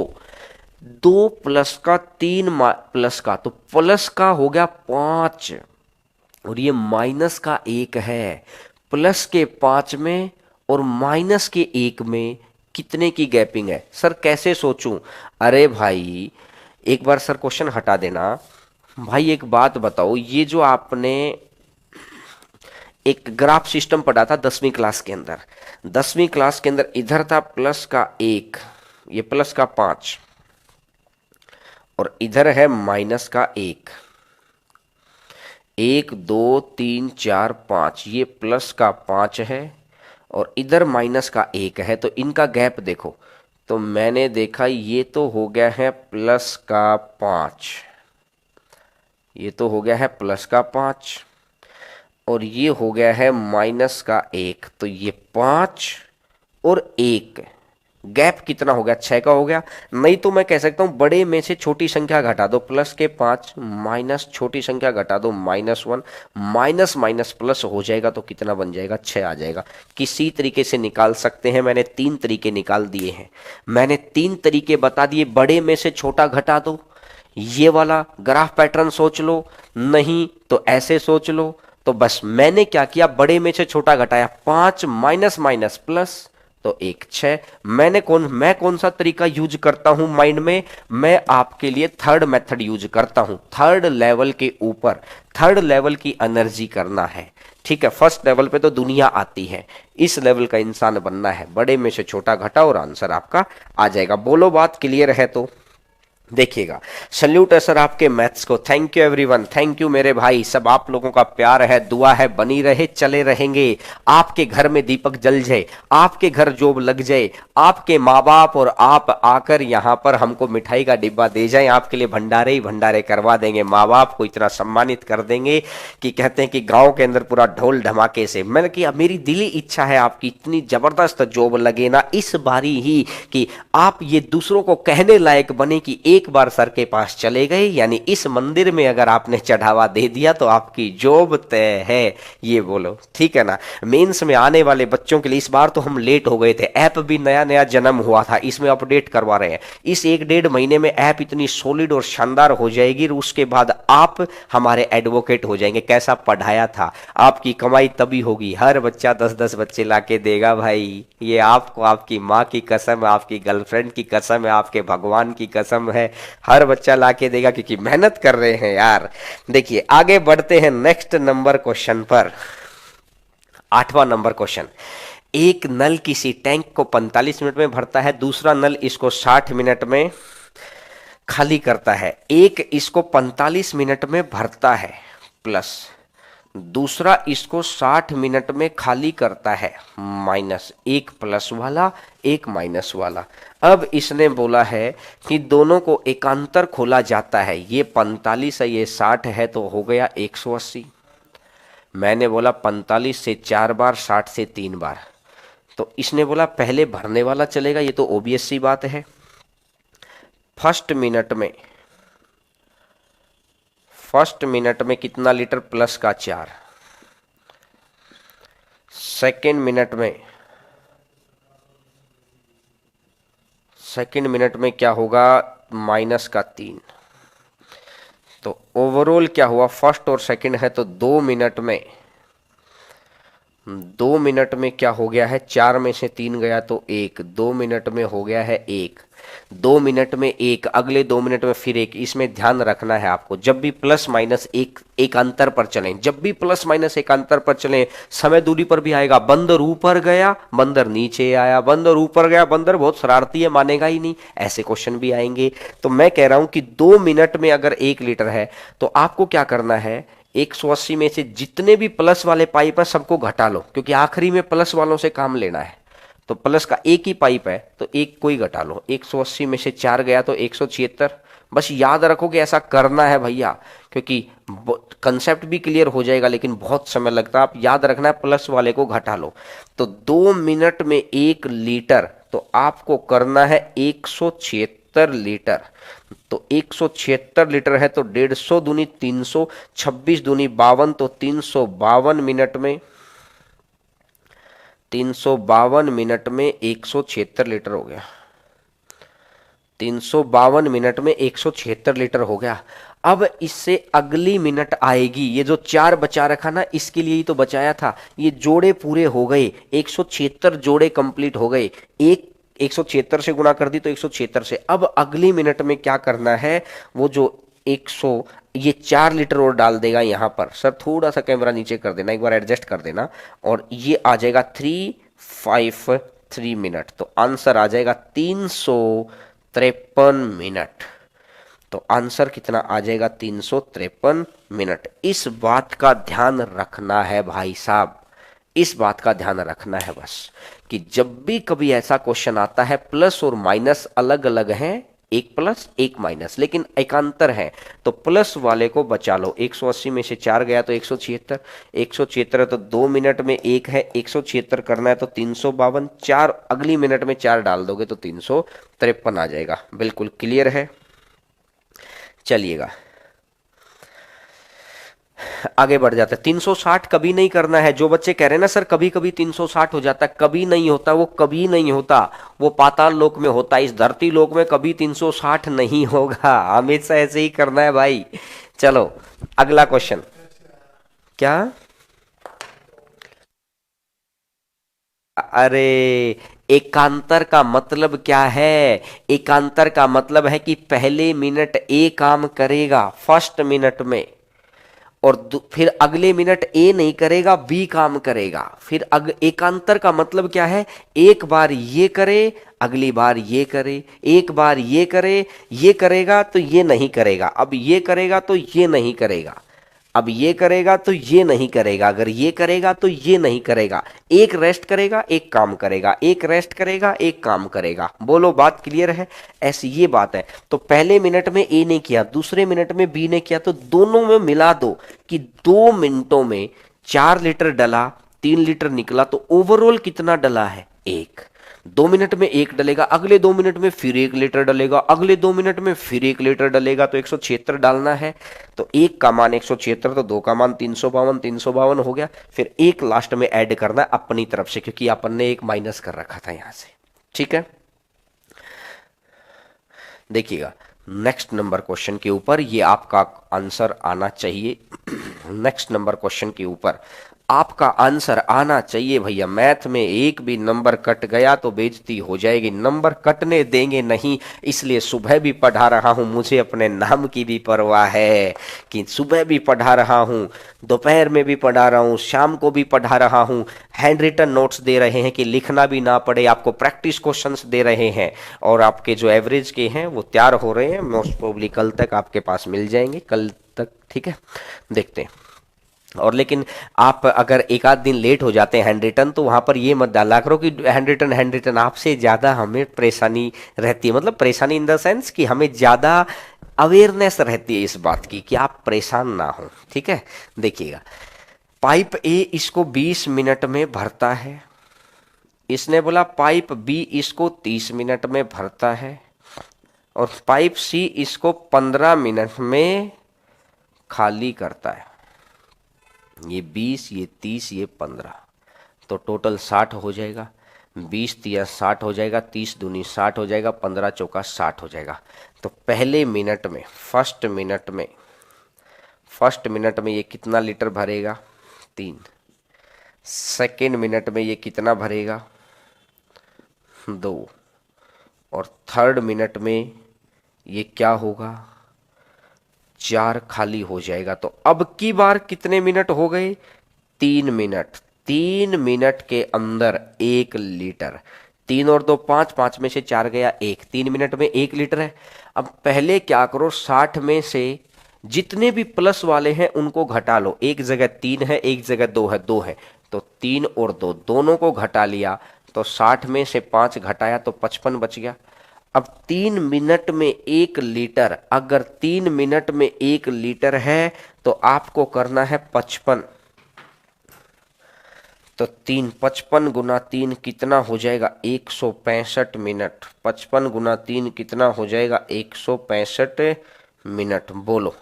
2 प्लस का 3 प्लस का, तो प्लस का हो गया 5, और ये माइनस का 1 है। प्लस के 5 में और माइनस के 1 में कितने की गैपिंग है? सर कैसे सोचूं? अरे भाई एक बार सर क्वेश्चन हटा देना। भाई एक बात बताओ, ये जो आपने एक ग्राफ सिस्टम पढ़ा था 10वीं क्लास के अंदर, 10वीं क्लास के अंदर इधर था प्लस का 1, ये प्लस का 5, और इधर है माइनस का 1। 1 2 3 4 5, ये प्लस का 5 है और इधर माइनस का 1 है, तो इनका गैप देखो। तो मैंने देखा ये तो हो गया है प्लस का 5, ये तो हो गया है प्लस का 5 और ये हो गया है माइनस का 1, तो ये 5 और 1, गैप कितना हो गया, 6 का हो गया। नहीं तो मैं कह सकता हूं बड़े में से छोटी संख्या घटा दो, प्लस के 5 माइनस छोटी संख्या घटा दो -1, माइनस माइनस प्लस हो जाएगा तो कितना बन जाएगा, 6 आ जाएगा। किसी तरीके से निकाल सकते हैं, मैंने 3 तरीके निकाल दिए हैं, मैंने 3 तरीके बता दिए। बड़े में से छोटा घटा दो, ये वाला ग्राफ पैटर्न सोच लो, नहीं तो ऐसे सोच लो। तो बस मैंने क्या किया, बड़े में से छोटा घटाया, 5 माइनस माइनस प्लस तो 1 6। मैं कौन सा तरीका यूज करता हूं माइंड में, मैं आपके लिए थर्ड मेथड यूज करता हूं। थर्ड लेवल के ऊपर थर्ड लेवल की एनर्जी करना है, ठीक है। फर्स्ट लेवल पे तो दुनिया आती है, इस लेवल का इंसान बनना है। बड़े में से छोटा घटा और आंसर आपका आ जाएगा। बोलो बात क्लियर है तो देखिएगा। सल्यूट है सर आपके मैथ्स को, thank you everyone, thank you मेरे भाई। सब आप लोगों का प्यार है, दुआ है, बनी रहे, चले रहेंगे। आपके घर में दीपक जल जाए, आपके घर जॉब लग जाए, आपके माँ बाप और आप आकर यहाँ पर हमको मिठाई का डिब्बा दे जाए, आपके लिए भंडारे ही भंडारे करवा देंगे। माँ बाप को इतना सम्मानित कर देंगे कि कहते हैं कि गाँव के अंदर पूरा ढोल धमाके से। मैंने कि मेरी दिली इच्छा है आपकी इतनी जबरदस्त जॉब लगे ना इस बारी ही, कि आप ये दूसरों को कहने लायक बने कि एक बार सर के पास चले गए, यानी इस मंदिर में अगर आपने चढ़ावा दे दिया तो आपकी जॉब तय है। ये बोलो ठीक है ना। मेंस में आने वाले बच्चों के लिए इस बार तो हम लेट हो गए थे, ऐप भी नया नया जन्म हुआ था, इसमें अपडेट करवा रहे हैं। इस 1 डेढ़ महीने में ऐप इतनी सॉलिड और शानदार हो जाएगी, उसके बाद आप हमारे एडवोकेट हो जाएंगे। कैसा पढ़ाया था, आपकी कमाई तभी होगी। हर बच्चा 10-10 बच्चे लाके देगा भाई, ये आपको आपकी माँ की कसम है, आपकी गर्लफ्रेंड की कसम है, आपके भगवान की कसम है, हर बच्चा लाके देगा क्योंकि मेहनत कर रहे हैं यार। देखिए आगे बढ़ते हैं नेक्स्ट नंबर क्वेश्चन पर। 8वां नंबर क्वेश्चन। एक नल किसी टैंक को 45 मिनट में भरता है, दूसरा नल इसको 60 मिनट में खाली करता है। एक इसको 45 मिनट में भरता है प्लस दूसरा इसको 60 मिनट में खाली करता है, माइनस, एक प्लस वाला एक माइनस वाला। अब इसने बोला है कि दोनों को एकांतर खोला जाता है, ये 45 है ये 60 है तो हो गया 180। मैंने बोला 45 से 4 बार 60 से 3 बार, तो इसने बोला पहले भरने वाला चलेगा, ये तो ऑब्वियस सी बात है। फर्स्ट मिनट में कितना लीटर, प्लस का 4। सेकेंड मिनट में क्या होगा, माइनस का 3। तो ओवरऑल क्या हुआ, फर्स्ट और सेकंड है तो 2 मिनट में क्या हो गया है, 4 में से 3 गया तो 1, 2 मिनट में हो गया है 1, 2 मिनट में 1, अगले 2 मिनट में फिर 1। इसमें ध्यान रखना है आपको, जब भी प्लस माइनस एक अंतर पर चलें, जब भी प्लस माइनस एक अंतर पर चलें, समय दूरी पर भी आएगा। बंदर ऊपर गया बंदर नीचे आया, बंदर ऊपर गया, बंदर बहुत शरारती है मानेगा ही नहीं, ऐसे क्वेश्चन भी आएंगे। तो मैं कह रहा हूं कि 2 मिनट में अगर 1 लीटर है तो आपको क्या करना है, 180 में से जितने भी प्लस वाले पाइप है सबको घटा लो, क्योंकि आखिरी में प्लस वालों से काम लेना है। तो प्लस का एक ही पाइप है तो एक को ही घटा लो, 180 में से 4 गया तो 176। बस याद रखो कि ऐसा करना है भैया, क्योंकि कंसेप्ट भी क्लियर हो जाएगा लेकिन बहुत समय लगता है। आप याद रखना है प्लस वाले को घटा लो। तो 2 मिनट में 1 लीटर, तो आपको करना है 176 लीटर। तो 176 लीटर है तो 150 दूनी 300, 26 दूनी 52, तो 352 मिनट में 176 लीटर हो गया। 352 मिनट में 176 लीटर हो गया। अब इससे अगली मिनट आएगी, ये जो 4 बचा रखा ना, इसके लिए ही तो बचाया था। ये जोड़े पूरे हो गए, 176 जोड़े कंप्लीट हो गए, 176 से गुणा कर दी तो 176 से। अब अगली मिनट में क्या करना है, वो जो 100 ये 4 लीटर और डाल देगा यहाँ पर। सर थोड़ा सा कैमरा नीचे कर देना, एक बार एडजस्ट कर देना, और ये आ जाएगा 353 मिनट। तो आंसर आ जाएगा 353 मिनट। तो आंसर कितना आ जाएगा, 353 मिनट। इस बात का ध्यान रखना है भाई साहब, इस बात का ध्यान रखना है बस, कि जब भी कभी ऐसा क्वेश्चन आता है प्लस और माइनस अलग अलग हैं एक प्लस एक माइनस, लेकिन एकांतर है तो प्लस वाले को बचा लो। 180 में से 4 गया तो 176, 176 है तो 2 मिनट में एक है, 176 करना है तो 352, 4 अगली मिनट में 4 डाल दोगे तो 353 आ जाएगा। बिल्कुल क्लियर है। चलिएगा आगे बढ़ जाता है। 360 कभी नहीं करना है। जो बच्चे कह रहे हैं ना सर कभी कभी 360 हो जाता है, कभी नहीं होता, वो कभी नहीं होता, वो पाताल लोक में होता है। इस धरती लोक में कभी 360 नहीं होगा, हमेशा ऐसे ही करना है भाई। चलो अगला क्वेश्चन। क्या? अरे एकांतर का मतलब क्या है? एकांतर का मतलब है कि पहले मिनट ए काम करेगा फर्स्ट मिनट में, और फिर अगले मिनट ए नहीं करेगा, बी काम करेगा। फिर एकांतर का मतलब क्या है? एक बार ये करे, अगली बार ये करे, एक बार ये करे, ये करेगा तो ये नहीं करेगा, अब ये करेगा तो ये नहीं करेगा, अब ये करेगा तो ये नहीं करेगा, अगर ये करेगा तो ये नहीं करेगा। एक रेस्ट करेगा एक काम करेगा, एक रेस्ट करेगा एक काम करेगा। बोलो बात क्लियर है? ऐसी ये बात है। तो पहले मिनट में ए ने किया, दूसरे मिनट में बी ने किया, तो दोनों में मिला दो कि 2 मिनटों में 4 लीटर डला, 3 लीटर निकला, तो ओवरऑल कितना डला है? एक। 2 मिनट में एक डलेगा, अगले 2 मिनट में फिर 1 लीटर डलेगा, अगले 2 मिनट में फिर 1 लीटर डलेगा, तो 176 डालना है। तो एक का मान 176, तो दो का मान 352, 352 हो गया। फिर एक लास्ट में ऐड करना है अपनी तरफ से, क्योंकि अपन ने एक माइनस कर रखा था यहां से। ठीक है, देखिएगा नेक्स्ट नंबर क्वेश्चन के ऊपर ये आपका आंसर आना चाहिए। नेक्स्ट नंबर क्वेश्चन के ऊपर आपका आंसर आना चाहिए भैया। मैथ में एक भी नंबर कट गया तो बेइज्जती हो जाएगी, नंबर कटने देंगे नहीं। इसलिए सुबह भी पढ़ा रहा हूं, मुझे अपने नाम की भी परवाह है कि सुबह भी पढ़ा रहा हूं, दोपहर में भी पढ़ा रहा हूं, शाम को भी पढ़ा रहा हूं। हैंड रिटन नोट्स दे रहे हैं कि लिखना भी ना पड़े, आपको प्रैक्टिस क्वेश्चंस दे रहे हैं, और आपके जो एवरेज के हैं वो तैयार हो रहे हैं। मोस्ट प्रोबेबली कल तक आपके पास मिल जाएंगे, कल तक। ठीक है, देखते हैं। और लेकिन आप अगर एक आध दिन लेट हो जाते हैं हैंड रिटन, तो वहां पर ये मत डाला करो कि हैंड रिटन आपसे ज़्यादा हमें परेशानी रहती है। मतलब परेशानी इन द सेंस कि हमें ज़्यादा अवेयरनेस रहती है इस बात की कि आप परेशान ना हो। ठीक है, देखिएगा पाइप ए इसको 20 मिनट में भरता है, इसने बोला पाइप बी इसको 30 मिनट में भरता है, और पाइप सी इसको 15 मिनट में खाली करता है। ये 20, ये 30, ये 15, तो टोटल 60 हो जाएगा। 20 तिया 60 हो जाएगा, 30 दूनी 60 हो जाएगा, 15 चौका 60 हो जाएगा। तो पहले मिनट में फर्स्ट मिनट में ये कितना लीटर भरेगा? 3। सेकेंड मिनट में ये कितना भरेगा? 2। और थर्ड मिनट में ये क्या होगा? 4 खाली हो जाएगा। तो अब की बार कितने मिनट हो गए? 3 मिनट। 3 मिनट के अंदर 1 लीटर। 3 और 2 5, 5 में से 4 गया 1, 3 मिनट में 1 लीटर है। अब पहले क्या करो, 60 में से जितने भी प्लस वाले हैं उनको घटा लो। एक जगह 3 है, एक जगह 2 है, 2 है, तो 3 और 2 दोनों को घटा लिया, तो 60 में से 5 घटाया तो 55 बच गया। अब 3 मिनट में 1 लीटर, अगर 3 मिनट में 1 लीटर है तो आपको करना है 55। तो 55 गुना 3 कितना हो जाएगा? 165 मिनट। 55 गुना 3 कितना हो जाएगा? 165 मिनट। बोलो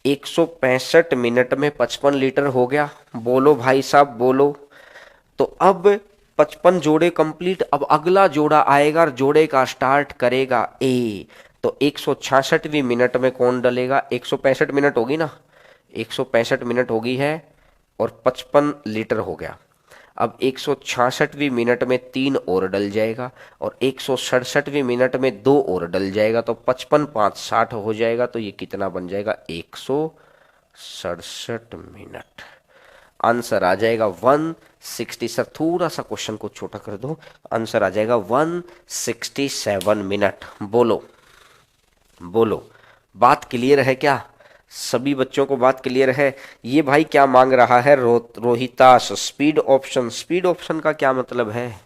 165 मिनट में 55 लीटर हो गया। बोलो भाई साहब बोलो। तो अब 55 जोड़े कंप्लीट, अब अगला जोड़ा आएगा और जोड़े का स्टार्ट करेगा ए। तो 166वीं मिनट में कौन डलेगा? 165 मिनट होगी ना, 165 मिनट होगी है, और 55 लीटर हो गया। अब 166वीं मिनट में 3 और डल जाएगा, और 167वीं मिनट में 2 और डल जाएगा, तो 55 5 60 हो जाएगा। तो ये कितना बन जाएगा? 167 मिनट। आंसर आ जाएगा 160। सर थोड़ा सा क्वेश्चन को छोटा कर दो, आंसर आ जाएगा 167 मिनट। बोलो बोलो, बात क्लियर है क्या? सभी बच्चों को बात क्लियर है? ये भाई क्या मांग रहा है? Rohitas, speed option. Speed option का क्या मतलब है?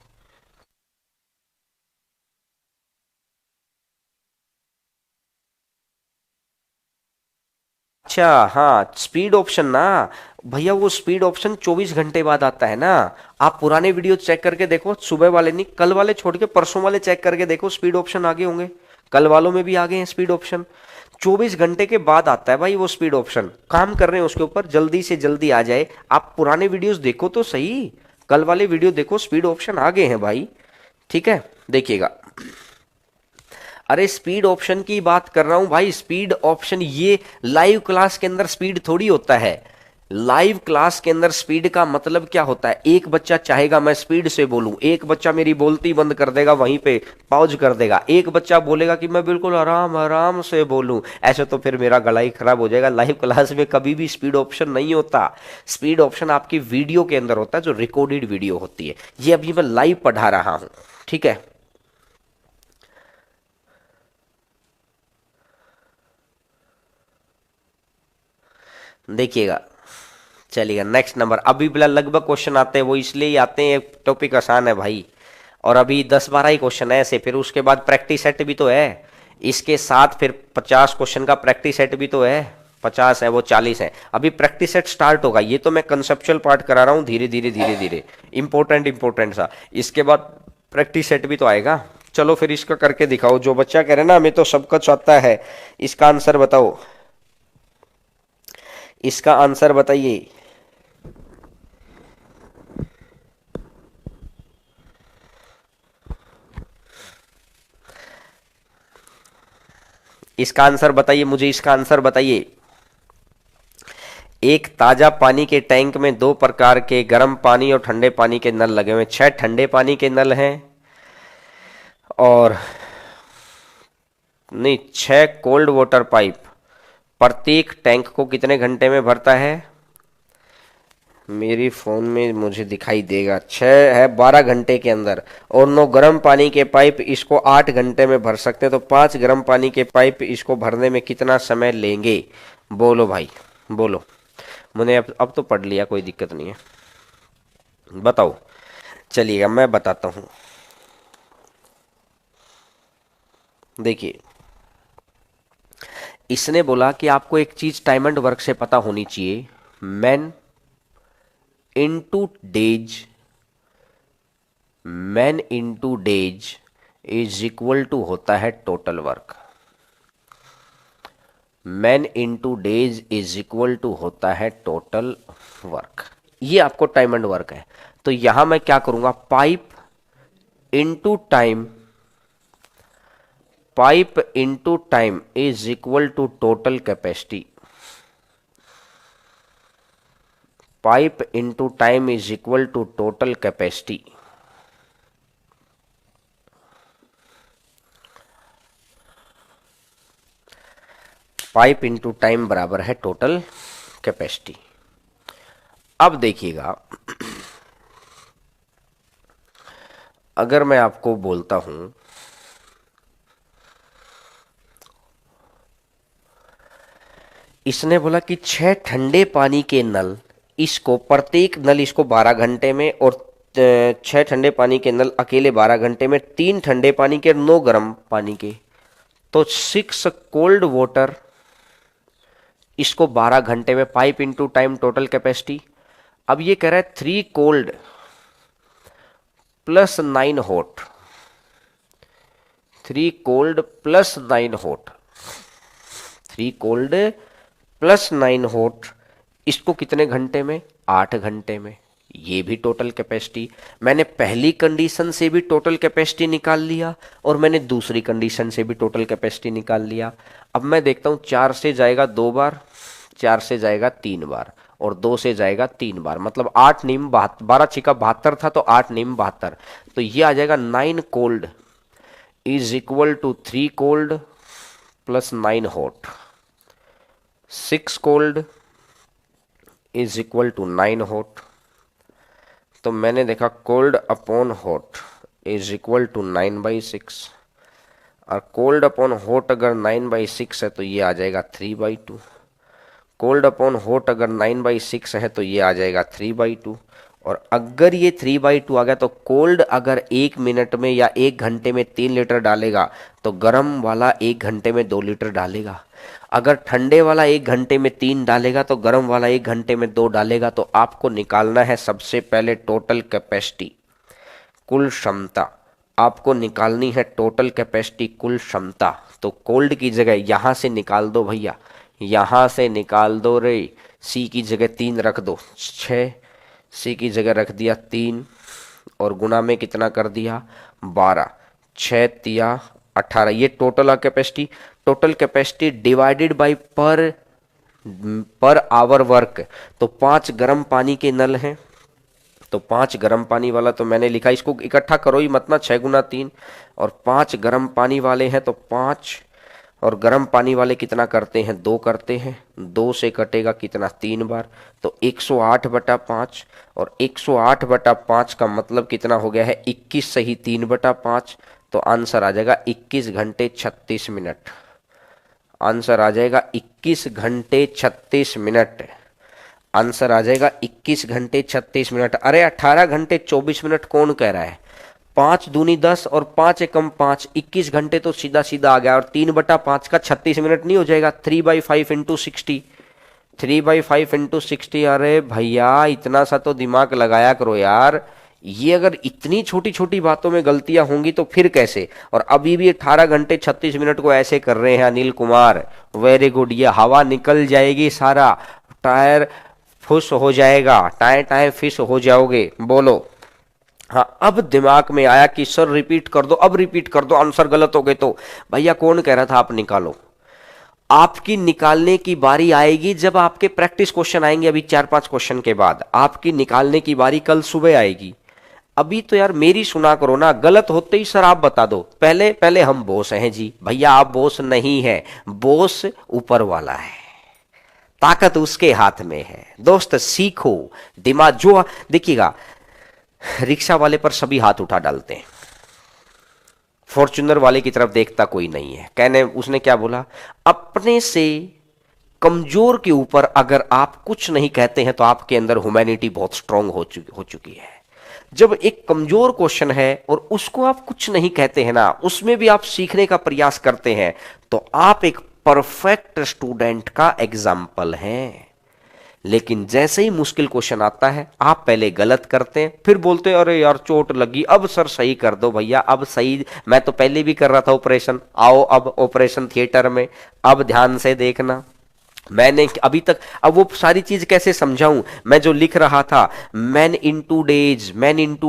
अच्छा हाँ, स्पीड ऑप्शन ना भैया, वो स्पीड ऑप्शन 24 घंटे बाद आता है ना। आप पुराने वीडियो चेक करके देखो, सुबह वाले नहीं, कल वाले छोड़ के परसों वाले चेक करके देखो, स्पीड ऑप्शन आगे होंगे। कल वालों में भी आगे हैं स्पीड ऑप्शन। 24 घंटे के बाद आता है भाई वो स्पीड ऑप्शन। काम कर रहे हैं उसके ऊपर, जल्दी से जल्दी आ जाए। आप पुराने वीडियोस देखो तो सही, कल वाले वीडियो देखो, स्पीड ऑप्शन आगे हैं भाई। ठीक है, देखिएगा। अरे स्पीड ऑप्शन की बात कर रहा हूं भाई, स्पीड ऑप्शन ये लाइव क्लास के अंदर स्पीड थोड़ी होता है। लाइव क्लास के अंदर स्पीड का मतलब क्या होता है, एक बच्चा चाहेगा मैं स्पीड से बोलूं, एक बच्चा मेरी बोलती बंद कर देगा, वहीं पे पॉज कर देगा, एक बच्चा बोलेगा कि मैं बिल्कुल आराम आराम से बोलूं। ऐसे तो फिर मेरा गला ही खराब हो जाएगा। लाइव क्लास में कभी भी स्पीड ऑप्शन नहीं होता। स्पीड ऑप्शन आपकी वीडियो के अंदर होता है, जो रिकॉर्डेड वीडियो होती है। ये अभी मैं लाइव पढ़ा रहा हूं, ठीक है। देखिएगा, चलिएगा नेक्स्ट नंबर। अभी बिला लगभग क्वेश्चन आते हैं, वो इसलिए ही आते हैं, टॉपिक आसान है भाई। और अभी 10-12 ही क्वेश्चन है ऐसे, फिर उसके बाद प्रैक्टिस सेट भी तो है इसके साथ, फिर 50 क्वेश्चन का प्रैक्टिस सेट भी तो है। 50 है वो 40 है। अभी प्रैक्टिस सेट स्टार्ट होगा, ये तो मैं कंसेप्चुअल पार्ट करा रहा हूँ, धीरे धीरे धीरे धीरे, इंपॉर्टेंट सा। इसके बाद प्रैक्टिस सेट भी तो आएगा। चलो फिर इसका करके दिखाओ। जो बच्चा कह रहे ना हमें तो सब कुछ आता है, इसका आंसर बताओ, इसका आंसर बताइए। इसका आंसर बताइए मुझे, इसका आंसर बताइए। एक ताजा पानी के टैंक में 2 प्रकार के गर्म पानी और ठंडे पानी के नल लगे हुए हैं। 6 ठंडे पानी के नल हैं और नहीं, 6 कोल्ड वाटर पाइप। प्रत्येक टैंक को कितने घंटे में भरता है? मेरी फोन में मुझे दिखाई देगा 6 है 12 घंटे के अंदर। और 9 गर्म पानी के पाइप इसको 8 घंटे में भर सकते हैं। तो 5 गर्म पानी के पाइप इसको भरने में कितना समय लेंगे? बोलो भाई, बोलो। मैंने अब तो पढ़ लिया, कोई दिक्कत नहीं है, बताओ। चलिएगा मैं बताता हूं। देखिए, इसने बोला कि आपको एक चीज टाइम एंड वर्क से पता होनी चाहिए। Man into days is equal to होता है total work. Man into days is equal to होता है टोटल वर्क। ये आपको टाइम एंड वर्क है। तो यहां मैं क्या करूंगा, pipe into time is equal to total capacity. Pipe into time is equal to total capacity. Pipe into time बराबर है टोटल कैपेसिटी। अब देखिएगा, अगर मैं आपको बोलता हूं इसने बोला कि 6 ठंडे पानी के नल, इसको प्रत्येक नल इसको 12 घंटे में, और 6 ठंडे पानी के नल अकेले 12 घंटे में, 3 ठंडे पानी के, 9 गर्म पानी के, तो 6 कोल्ड वाटर इसको 12 घंटे में। Pipe into time total capacity. अब ये कह रहा है 3 cold plus 9 hot, 3 cold plus 9 hot, 3 cold plus 9 hot, इसको कितने घंटे में? 8 घंटे में। ये भी टोटल कैपेसिटी। मैंने पहली कंडीशन से भी टोटल कैपेसिटी निकाल लिया और मैंने दूसरी कंडीशन से भी टोटल कैपेसिटी निकाल लिया। अब मैं देखता हूं 4 से जाएगा 2 बार, 4 से जाएगा 3 बार, और 2 से जाएगा 3 बार, मतलब 8 नीम 12 छिका 72 था, तो 8 नीम 72। तो ये आ जाएगा 9 cold is equal to 3 cold plus 9 hot. 6 cold is equal to 9 hot. तो मैंने देखा cold upon hot is equal to 9/6, और कोल्ड अपॉन हॉट अगर 9/6 है तो ये आ जाएगा 3/2। कोल्ड अपॉन हॉट अगर 9/6 है तो ये आ जाएगा 3/2। और अगर ये 3/2 आ गया तो कोल्ड अगर 1 मिनट में या 1 घंटे में 3 लीटर डालेगा, तो गर्म वाला 1 घंटे में 2 लीटर डालेगा। अगर ठंडे वाला 1 घंटे में 3 डालेगा तो गर्म वाला 1 घंटे में 2 डालेगा। तो आपको निकालना है सबसे पहले टोटल कैपेसिटी, कुल क्षमता। आपको निकालनी है टोटल कैपेसिटी, कुल क्षमता। तो कोल्ड की जगह यहां से निकाल दो भैया, यहां से निकाल दो रे। सी की जगह 3 रख दो, 6। सी की जगह रख दिया 3 और गुना में कितना कर दिया 12, 6 तिया 18। ये total capacity. Total capacity divided by per hour work. तो 5 गर्म पानी के नल हैं, तो 5 गर्म पानी वाला तो मैंने लिखा, इसको इकट्ठा करो ही मत ना, 6 गुना 3 और 5 गर्म पानी वाले हैं तो 5 और गर्म पानी वाले कितना करते हैं 2 करते हैं, 2 से कटेगा कितना 3 बार, तो 108/5 और 108/5 का मतलब कितना हो गया है 21 सही 3/5। तो आंसर आ जाएगा 21 घंटे 36 मिनट। आंसर आ जाएगा 21 घंटे 36 मिनट। आंसर आ जाएगा 21 घंटे 36 मिनट। अरे 18 घंटे 24 मिनट कौन कह रहा है? 5 दूनी 10 और 5 एकम 5, 21 घंटे तो सीधा सीधा आ गया। और 3/5 का 36 मिनट नहीं हो जाएगा? 3/5 इंटू 60, 3/5 इंटू 60। अरे भैया इतना सा तो दिमाग लगाया करो यार। ये अगर इतनी छोटी छोटी बातों में गलतियां होंगी तो फिर कैसे? और अभी भी 18 घंटे 36 मिनट को ऐसे कर रहे हैं अनिल कुमार। Very good. ये हवा निकल जाएगी, सारा टायर फुस हो जाएगा, टाए टाए फिस हो जाओगे। बोलो। हाँ, अब दिमाग में आया कि सर रिपीट कर दो, अब रिपीट कर दो, आंसर गलत हो गए तो। भैया कौन कह रहा था आप निकालो? आपकी निकालने की बारी आएगी जब आपके प्रैक्टिस क्वेश्चन आएंगे। अभी 4-5 क्वेश्चन के बाद आपकी निकालने की बारी कल सुबह आएगी। अभी तो यार मेरी सुना करो ना, गलत होते ही सर आप बता दो। पहले पहले हम बॉस हैं जी। भैया आप बॉस नहीं है, बॉस ऊपर वाला है, ताकत उसके हाथ में है। दोस्त सीखो, दिमाग जो देखिएगा, रिक्शा वाले पर सभी हाथ उठा डालते हैं, फॉर्च्यूनर वाले की तरफ देखता कोई नहीं है। कहने उसने क्या बोला, अपने से कमजोर के ऊपर अगर आप कुछ नहीं कहते हैं तो आपके अंदर ह्यूमैनिटी बहुत स्ट्रांग हो चुकी है। जब एक कमजोर क्वेश्चन है और उसको आप कुछ नहीं कहते हैं ना, उसमें भी आप सीखने का प्रयास करते हैं, तो आप एक परफेक्ट स्टूडेंट का एग्जाम्पल हैं। लेकिन जैसे ही मुश्किल क्वेश्चन आता है आप पहले गलत करते हैं, फिर बोलते हैं अरे यार चोट लगी, अब सर सही कर दो। भैया अब सही, मैं तो पहले भी कर रहा था ऑपरेशन। आओ अब ऑपरेशन थिएटर में, अब ध्यान से देखना। मैंने अभी तक, अब वो सारी चीज कैसे समझाऊं? मैं जो लिख रहा था, man into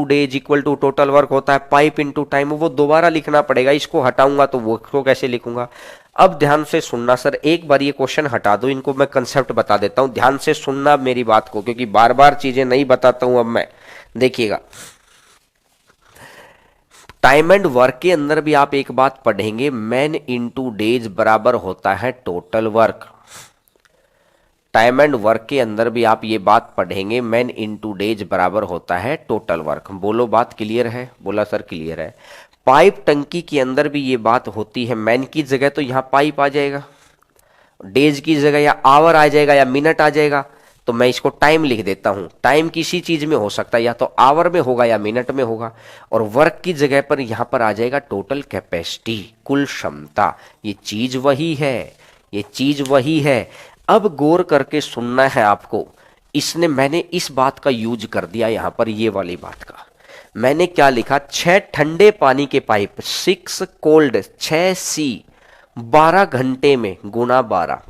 days equal to total work होता है पाइप इनटू टाइम, वो दोबारा लिखना पड़ेगा। इसको हटाऊंगा तो वो को कैसे लिखूंगा? अब ध्यान से सुनना सर, एक बार ये क्वेश्चन हटा दो, इनको मैं कंसेप्ट बता देता हूं। ध्यान से सुनना मेरी बात को, क्योंकि बार बार चीजें नहीं बताता हूं अब मैं। देखिएगा, टाइम एंड वर्क के अंदर भी आप एक बात पढ़ेंगे, मैन इनटू डेज बराबर होता है total work. Time and work के अंदर भी आप ये बात पढ़ेंगे, मैन इनटू डेज बराबर होता है टोटल वर्क। बोलो बात क्लियर है? बोला सर क्लियर है। पाइप टंकी के अंदर भी ये बात होती है, मैन की जगह तो यहां पाइप आ जाएगा, डेज की जगह या आवर आ जाएगा या मिनट आ जाएगा। तो मैं इसको टाइम लिख देता हूं। टाइम किसी चीज में हो सकता है, या तो आवर में होगा या मिनट में होगा। और वर्क की जगह पर यहां पर आ जाएगा टोटल कैपेसिटी, कुल क्षमता। ये चीज वही है, ये चीज वही है। अब गौर करके सुनना है आपको। मैंने इस बात का यूज कर दिया यहां पर, ये वाली बात का। मैंने क्या लिखा, 6 ठंडे पानी के पाइप, 6 कोल्ड, 6 सी 12 घंटे में गुना 12,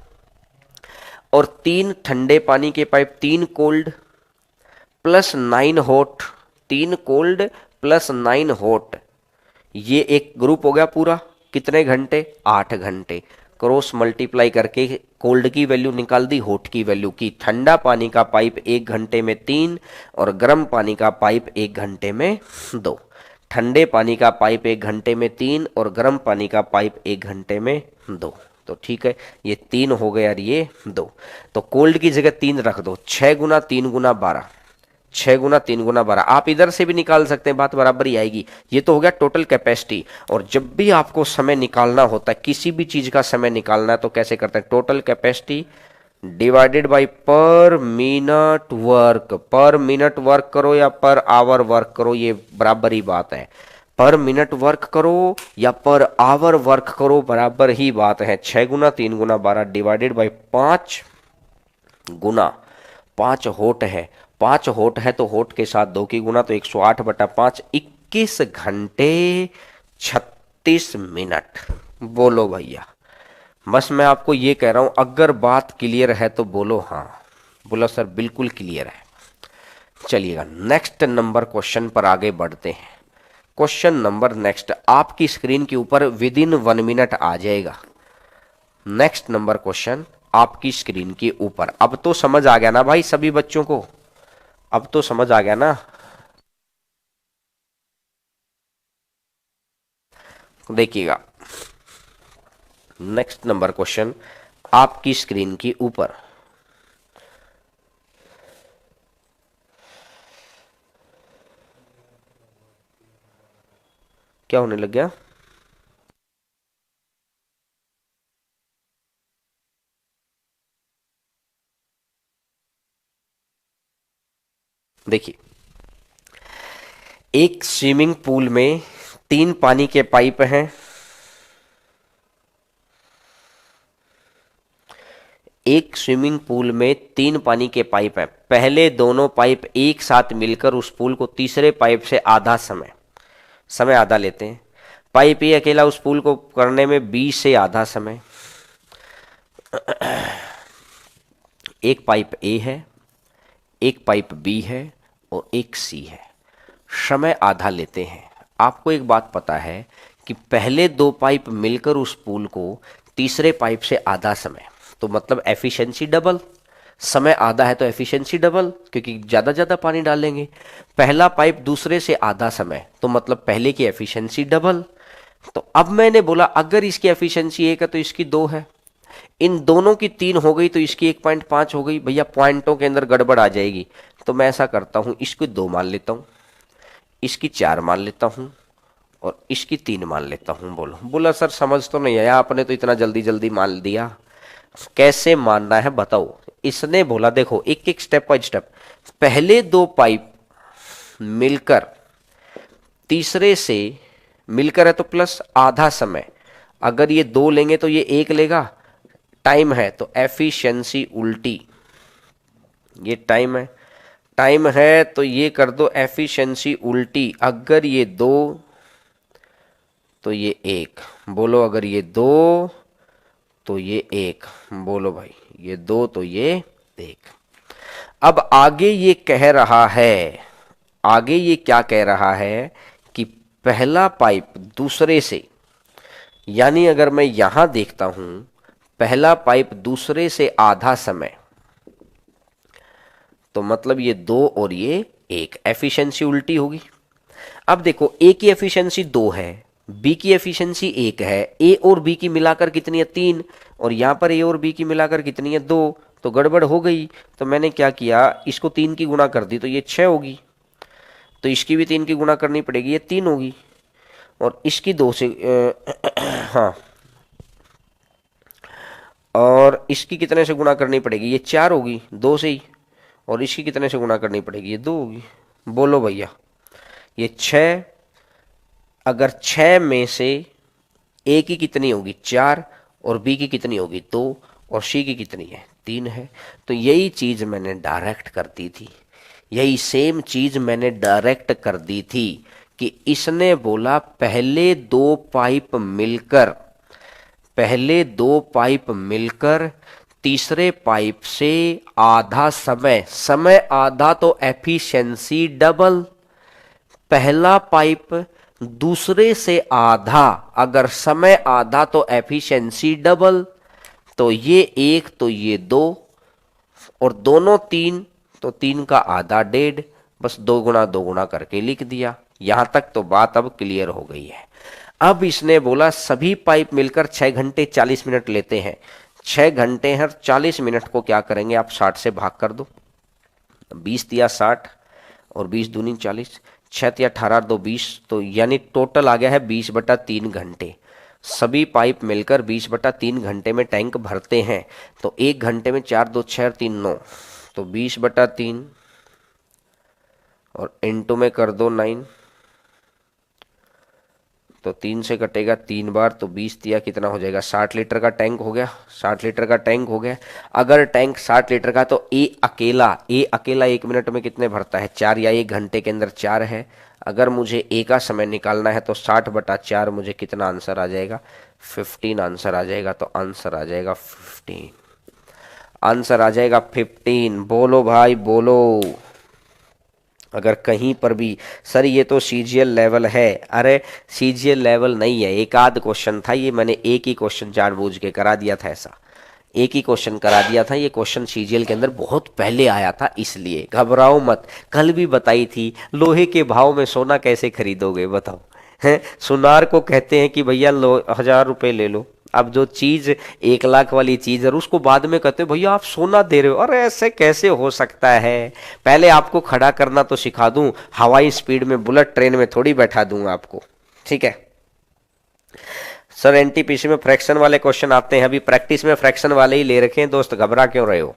और 3 ठंडे पानी के pipe 3 cold plus 9 hot, 3 cold plus 9 hot, ये एक ग्रुप हो गया पूरा। कितने घंटे? 8 घंटे। क्रॉस मल्टीप्लाई करके कोल्ड की वैल्यू निकाल दी, हॉट की वैल्यू की। ठंडा पानी का पाइप 1 घंटे में 3 और गर्म पानी का पाइप 1 घंटे में 2। ठंडे पानी का पाइप 1 घंटे में 3 और गर्म पानी का पाइप 1 घंटे में 2। तो ठीक है, ये 3 हो गया और ये 2। तो कोल्ड की जगह 3 रख दो। 6 गुना 3 गुना 12, 6 गुना 3 गुना 12। आप इधर से भी निकाल सकते हैं, बात बराबर ही आएगी। ये तो हो गया टोटल कैपेसिटी। और जब भी आपको समय निकालना होता है, किसी भी चीज का समय निकालना है, तो कैसे करते हैं? टोटल कैपेसिटी डिवाइडेड बाय पर मिनट वर्क। पर मिनट वर्क करो या पर आवर वर्क करो, ये बराबर ही बात है। पर मिनट वर्क करो या पर आवर वर्क करो, बराबर ही बात है। 6 गुना 3 गुना 12 डिवाइडेड बाई 5 गुना 5 होट है। 5 होट है तो होट के साथ 2 की गुना, तो 108/5, 21 घंटे 36 मिनट। बोलो भैया, बस मैं आपको ये कह रहा हूं, अगर बात क्लियर है तो बोलो हाँ। बोलो सर बिल्कुल क्लियर है। चलिएगा नेक्स्ट नंबर क्वेश्चन पर आगे बढ़ते हैं। क्वेश्चन नंबर नेक्स्ट आपकी स्क्रीन के ऊपर विद इन 1 मिनट आ जाएगा। नेक्स्ट नंबर क्वेश्चन आपकी स्क्रीन के ऊपर। अब तो समझ आ गया ना भाई सभी बच्चों को? अब तो समझ आ गया ना? देखिएगा नेक्स्ट नंबर क्वेश्चन आपकी स्क्रीन के ऊपर। क्या होने लग गया? देखिए, एक स्विमिंग पूल में 3 पानी के पाइप हैं। एक स्विमिंग पूल में 3 पानी के पाइप हैं। पहले दोनों पाइप एक साथ मिलकर उस पूल को तीसरे पाइप से आधा समय आधा लेते हैं। पाइप ए अकेला उस पुल को करने में 20 से आधा समय। एक पाइप ए है, एक पाइप बी है और एक सी है। समय आधा लेते हैं। आपको एक बात पता है कि पहले 2 पाइप मिलकर उस पुल को तीसरे पाइप से आधा समय, तो मतलब एफिशिएंसी डबल। समय आधा है तो एफिशिएंसी डबल, क्योंकि ज़्यादा पानी डालेंगे। पहला पाइप दूसरे से आधा समय, तो मतलब पहले की एफिशिएंसी डबल। तो अब मैंने बोला अगर इसकी एफिशिएंसी 1 है तो इसकी 2 है, इन दोनों की 3 हो गई तो इसकी 1.5 हो गई। भैया पॉइंटों के अंदर गड़बड़ आ जाएगी, तो मैं ऐसा करता हूं, इसको 2 मान लेता हूं, इसकी 4 मान लेता हूं और इसकी 3 मान लेता हूं। बोला सर समझ तो नहीं आया, आपने तो इतना जल्दी जल्दी मान दिया। कैसे मानना है बताओ? इसने बोला देखो एक एक स्टेप बाय स्टेप। पहले 2 पाइप मिलकर तीसरे से मिलकर है तो प्लस आधा समय। अगर ये 2 लेंगे तो ये 1 लेगा। टाइम है तो एफिशिएंसी उल्टी, ये टाइम है तो ये कर दो एफिशिएंसी उल्टी। अगर ये 2 तो ये 1। बोलो अगर ये 2 तो ये 1। बोलो भाई ये 2 तो ये 1। अब आगे ये कह रहा है, आगे ये क्या कह रहा है कि पहला पाइप दूसरे से, यानी अगर मैं यहां देखता हूं पहला पाइप दूसरे से आधा समय, तो मतलब ये 2 और ये 1, एफिशिएंसी उल्टी होगी। अब देखो ए की एफिशिएंसी 2 है, बी की एफिशिएंसी 1 है। ए और बी की मिलाकर कितनी है? 3। और यहां पर ए और बी की मिलाकर कितनी है? 2। तो गड़बड़ हो गई। तो मैंने क्या किया, इसको 3 की गुणा कर दी तो ये 6 होगी, तो इसकी भी 3 की गुणा करनी पड़ेगी, ये 3 होगी। और इसकी 2 से हाँ, और इसकी कितने से गुणा करनी पड़ेगी? ये 4 होगी 2 से ही। और इसकी कितने से गुणा करनी पड़ेगी? ये 2 होगी। बोलो भैया ये 6, अगर 6 में से ए की कितनी होगी? 4, और बी की कितनी होगी? 2, और सी की कितनी है? 3 है। तो यही चीज मैंने डायरेक्ट कर दी थी, यही सेम चीज मैंने डायरेक्ट कर दी थी कि इसने बोला पहले दो पाइप मिलकर तीसरे पाइप से आधा समय आधा तो एफिशिएंसी डबल। पहला पाइप दूसरे से आधा, अगर समय आधा तो एफिशिएंसी डबल। तो ये 1 तो ये 2, और दोनों 3 तो 3 का आधा 1.5, बस 2 गुना 2 गुना करके लिख दिया। यहां तक तो बात अब क्लियर हो गई है। अब इसने बोला सभी पाइप मिलकर 6 घंटे 40 मिनट लेते हैं। 6 घंटे हर 40 मिनट को क्या करेंगे आप? 60 से भाग कर दो। 20 दिया 60 और 20 दूनी 40, 6 या 18 2 20, तो यानी टोटल आ गया है 20/3 घंटे। सभी पाइप मिलकर 20/3 घंटे में टैंक भरते हैं। तो 1 घंटे में 4 2 6 3 9, तो 20/3 और इनटू में कर दो 9, तो 3 से कटेगा 3 बार, तो 20 दिया कितना हो जाएगा, 60 लीटर का टैंक हो गया, 60 लीटर का टैंक हो गया। अगर टैंक 60 लीटर का तो ए अकेला 1 मिनट में कितने भरता है, 4, या 1 घंटे के अंदर 4 है। अगर मुझे ए का समय निकालना है तो 60/4 मुझे कितना आंसर आ जाएगा, 15 आंसर आ जाएगा। तो आंसर आ जाएगा 15, आंसर आ जाएगा 15। बोलो भाई बोलो। अगर कहीं पर भी सर ये तो सीजीएल लेवल है, अरे सीजीएल लेवल नहीं है, एक आध क्वेश्चन था ये, मैंने एक ही क्वेश्चन जानबूझ के करा दिया था, ऐसा एक ही क्वेश्चन करा दिया था। ये क्वेश्चन सीजीएल के अंदर बहुत पहले आया था, इसलिए घबराओ मत। कल भी बताई थी, लोहे के भाव में सोना कैसे खरीदोगे बताओ, हैं? सुनार को कहते हैं कि भैया लो 1000 रुपये ले लो। अब जो चीज 1 लाख वाली चीज है उसको बाद में कहते हो भैया आप सोना दे रहे हो, अरे ऐसे कैसे हो सकता है। पहले आपको खड़ा करना तो सिखा दूं, हवाई स्पीड में बुलेट ट्रेन में थोड़ी बैठा दूंगा आपको, ठीक है। सर एनटीपीसी में फ्रैक्शन वाले क्वेश्चन आते हैं, अभी प्रैक्टिस में फ्रैक्शन वाले ही ले रखे हैं दोस्त, घबरा क्यों रहे हो,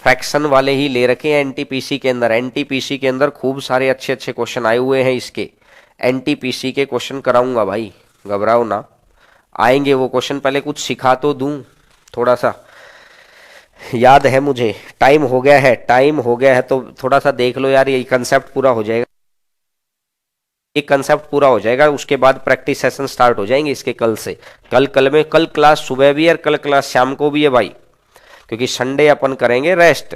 फ्रैक्शन वाले ही ले रखे हैं एनटीपीसी के अंदर। एनटीपीसी के अंदर खूब सारे अच्छे अच्छे क्वेश्चन आए हुए हैं, इसके एनटीपीसी के क्वेश्चन कराऊंगा भाई, घबराओ ना, आएंगे वो क्वेश्चन। पहले कुछ सिखा तो दूं, थोड़ा सा याद है मुझे, टाइम हो गया है, टाइम हो गया है, तो थोड़ा सा देख लो यार, ये कंसेप्ट पूरा हो जाएगा, एक कंसेप्ट पूरा हो जाएगा, उसके बाद प्रैक्टिस सेशन स्टार्ट हो जाएंगे इसके कल से। कल क्लास सुबह भी है और कल क्लास शाम को भी है भाई, क्योंकि संडे अपन करेंगे rest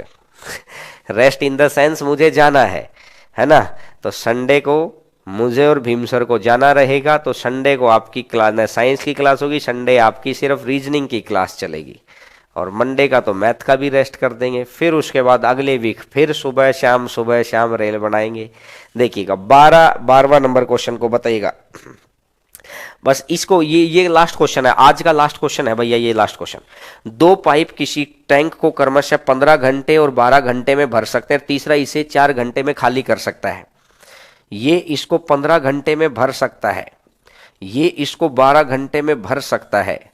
rest in the sense मुझे जाना है ना। तो संडे को मुझे और भीम सर को जाना रहेगा, तो संडे को आपकी क्लास साइंस की क्लास होगी, संडे आपकी सिर्फ रीजनिंग की क्लास चलेगी, और मंडे का तो मैथ का भी रेस्ट कर देंगे। फिर उसके बाद अगले वीक फिर सुबह शाम रेल बनाएंगे। देखिएगा 12वां नंबर क्वेश्चन को बताइएगा बस इसको, ये लास्ट क्वेश्चन है, आज का लास्ट क्वेश्चन है भैया, ये लास्ट क्वेश्चन। 2 पाइप किसी टैंक को क्रमशः 15 घंटे और 12 घंटे में भर सकते हैं, तीसरा इसे 4 घंटे में खाली कर सकता है। ये इसको 15 घंटे में भर सकता है, ये इसको 12 घंटे में भर सकता है,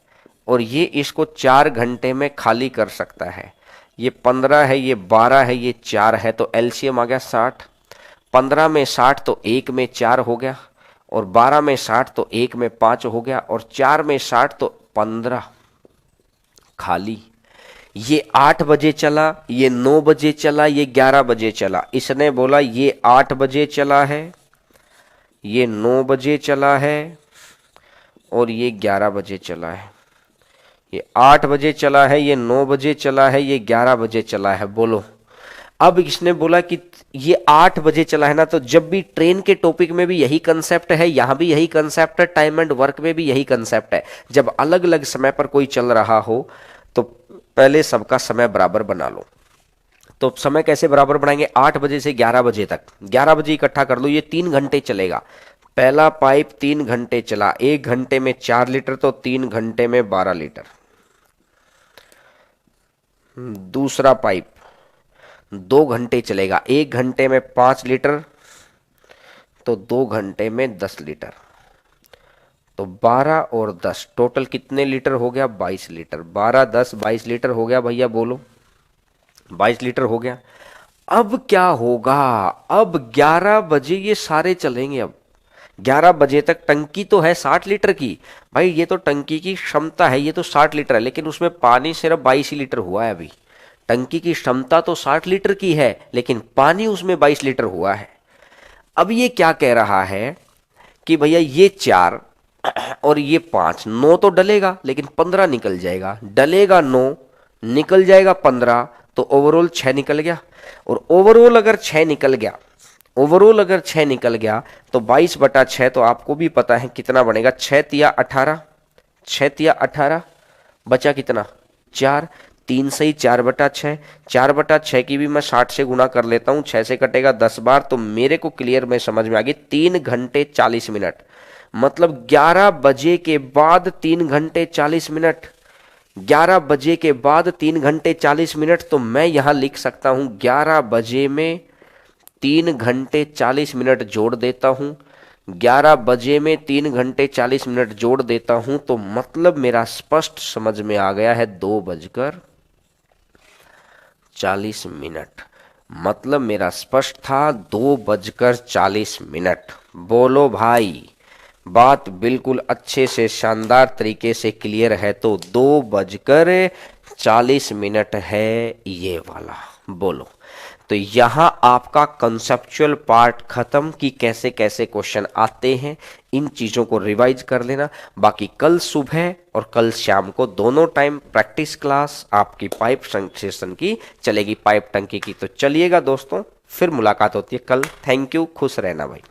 और ये इसको 4 घंटे में खाली कर सकता है। ये 15 है, ये 12 है, ये 4 है, तो एलसीएम आ गया 60। 15 में 60 तो 1 में 4 हो गया, और 12 में 60 तो 1 में 5 हो गया, और 4 में 60 तो 15 खाली। ये 8 बजे चला, ये 9 बजे चला, ये 11 बजे चला। इसने बोला ये 8 बजे चला है, ये 9 बजे चला है, और ये 11 बजे चला है। ये 8 बजे चला है, ये 9 बजे चला है, ये 11 बजे चला है। बोलो, अब इसने बोला कि ये 8 बजे चला है ना, तो जब भी ट्रेन के टॉपिक में भी यही कंसेप्ट है, यहां भी यही कंसेप्ट है, टाइम एंड वर्क में भी यही कंसेप्ट है। जब अलग अलग समय पर कोई चल रहा हो तो पहले सबका समय बराबर बना लो। तो समय कैसे बराबर बनाएंगे, 8 बजे से 11 बजे तक, 11 बजे इकट्ठा कर लो, ये 3 घंटे चलेगा। पहला पाइप 3 घंटे चला, 1 घंटे में 4 लीटर, तो 3 घंटे में 12 लीटर। दूसरा पाइप 2 घंटे चलेगा, 1 घंटे में 5 लीटर, तो 2 घंटे में 10 लीटर। तो 12 और 10 टोटल कितने लीटर हो गया, 22 लीटर। 12 10 22 लीटर हो गया भैया, बोलो 22 लीटर हो गया। अब क्या होगा, अब 11 बजे ये सारे चलेंगे। अब 11 बजे तक टंकी तो है 60 लीटर की, भाई ये तो टंकी की क्षमता है, ये तो 60 लीटर है, लेकिन उसमें पानी सिर्फ 22 लीटर हुआ है। अभी टंकी की क्षमता तो 60 लीटर की है, लेकिन पानी उसमें 22 लीटर हुआ है। अब ये क्या कह रहा है कि भैया ये 4 और ये 5, 9 तो डलेगा लेकिन 15 निकल जाएगा, डलेगा 9 निकल जाएगा 15, तो ओवरऑल 6 निकल गया। और ओवरऑल अगर 6 निकल गया, ओवरऑल अगर 6 निकल गया, तो 22/6 तो आपको भी पता है कितना बनेगा, 6 तिया 18, 6 तिया 18, बचा कितना 4, 3 सही 4/6, 4/6 की भी मैं 60 से गुना कर लेता हूँ, 6 से कटेगा 10 बार, तो मेरे को क्लियर में समझ में आ गई 3 घंटे 40 मिनट, मतलब 11 बजे के बाद 3 घंटे 40 मिनट, 11 बजे के बाद 3 घंटे 40 मिनट। तो मैं यहां लिख सकता हूं 11 बजे में 3 घंटे 40 मिनट जोड़ देता हूं, 11 बजे में 3 घंटे 40 मिनट जोड़ देता हूं, तो मतलब मेरा स्पष्ट समझ में आ गया है 2:40। मतलब मेरा स्पष्ट था 2:40। बोलो भाई, बात बिल्कुल अच्छे से शानदार तरीके से क्लियर है। तो 2:40 है ये वाला, बोलो। तो यहाँ आपका कंसेप्चुअल पार्ट खत्म कि कैसे कैसे क्वेश्चन आते हैं, इन चीज़ों को रिवाइज कर लेना। बाकी कल सुबह और कल शाम को दोनों टाइम प्रैक्टिस क्लास आपकी पाइप सेशन की चलेगी, पाइप टंकी की। तो चलिएगा दोस्तों, फिर मुलाकात होती है कल। थैंक यू, खुश रहना भाई।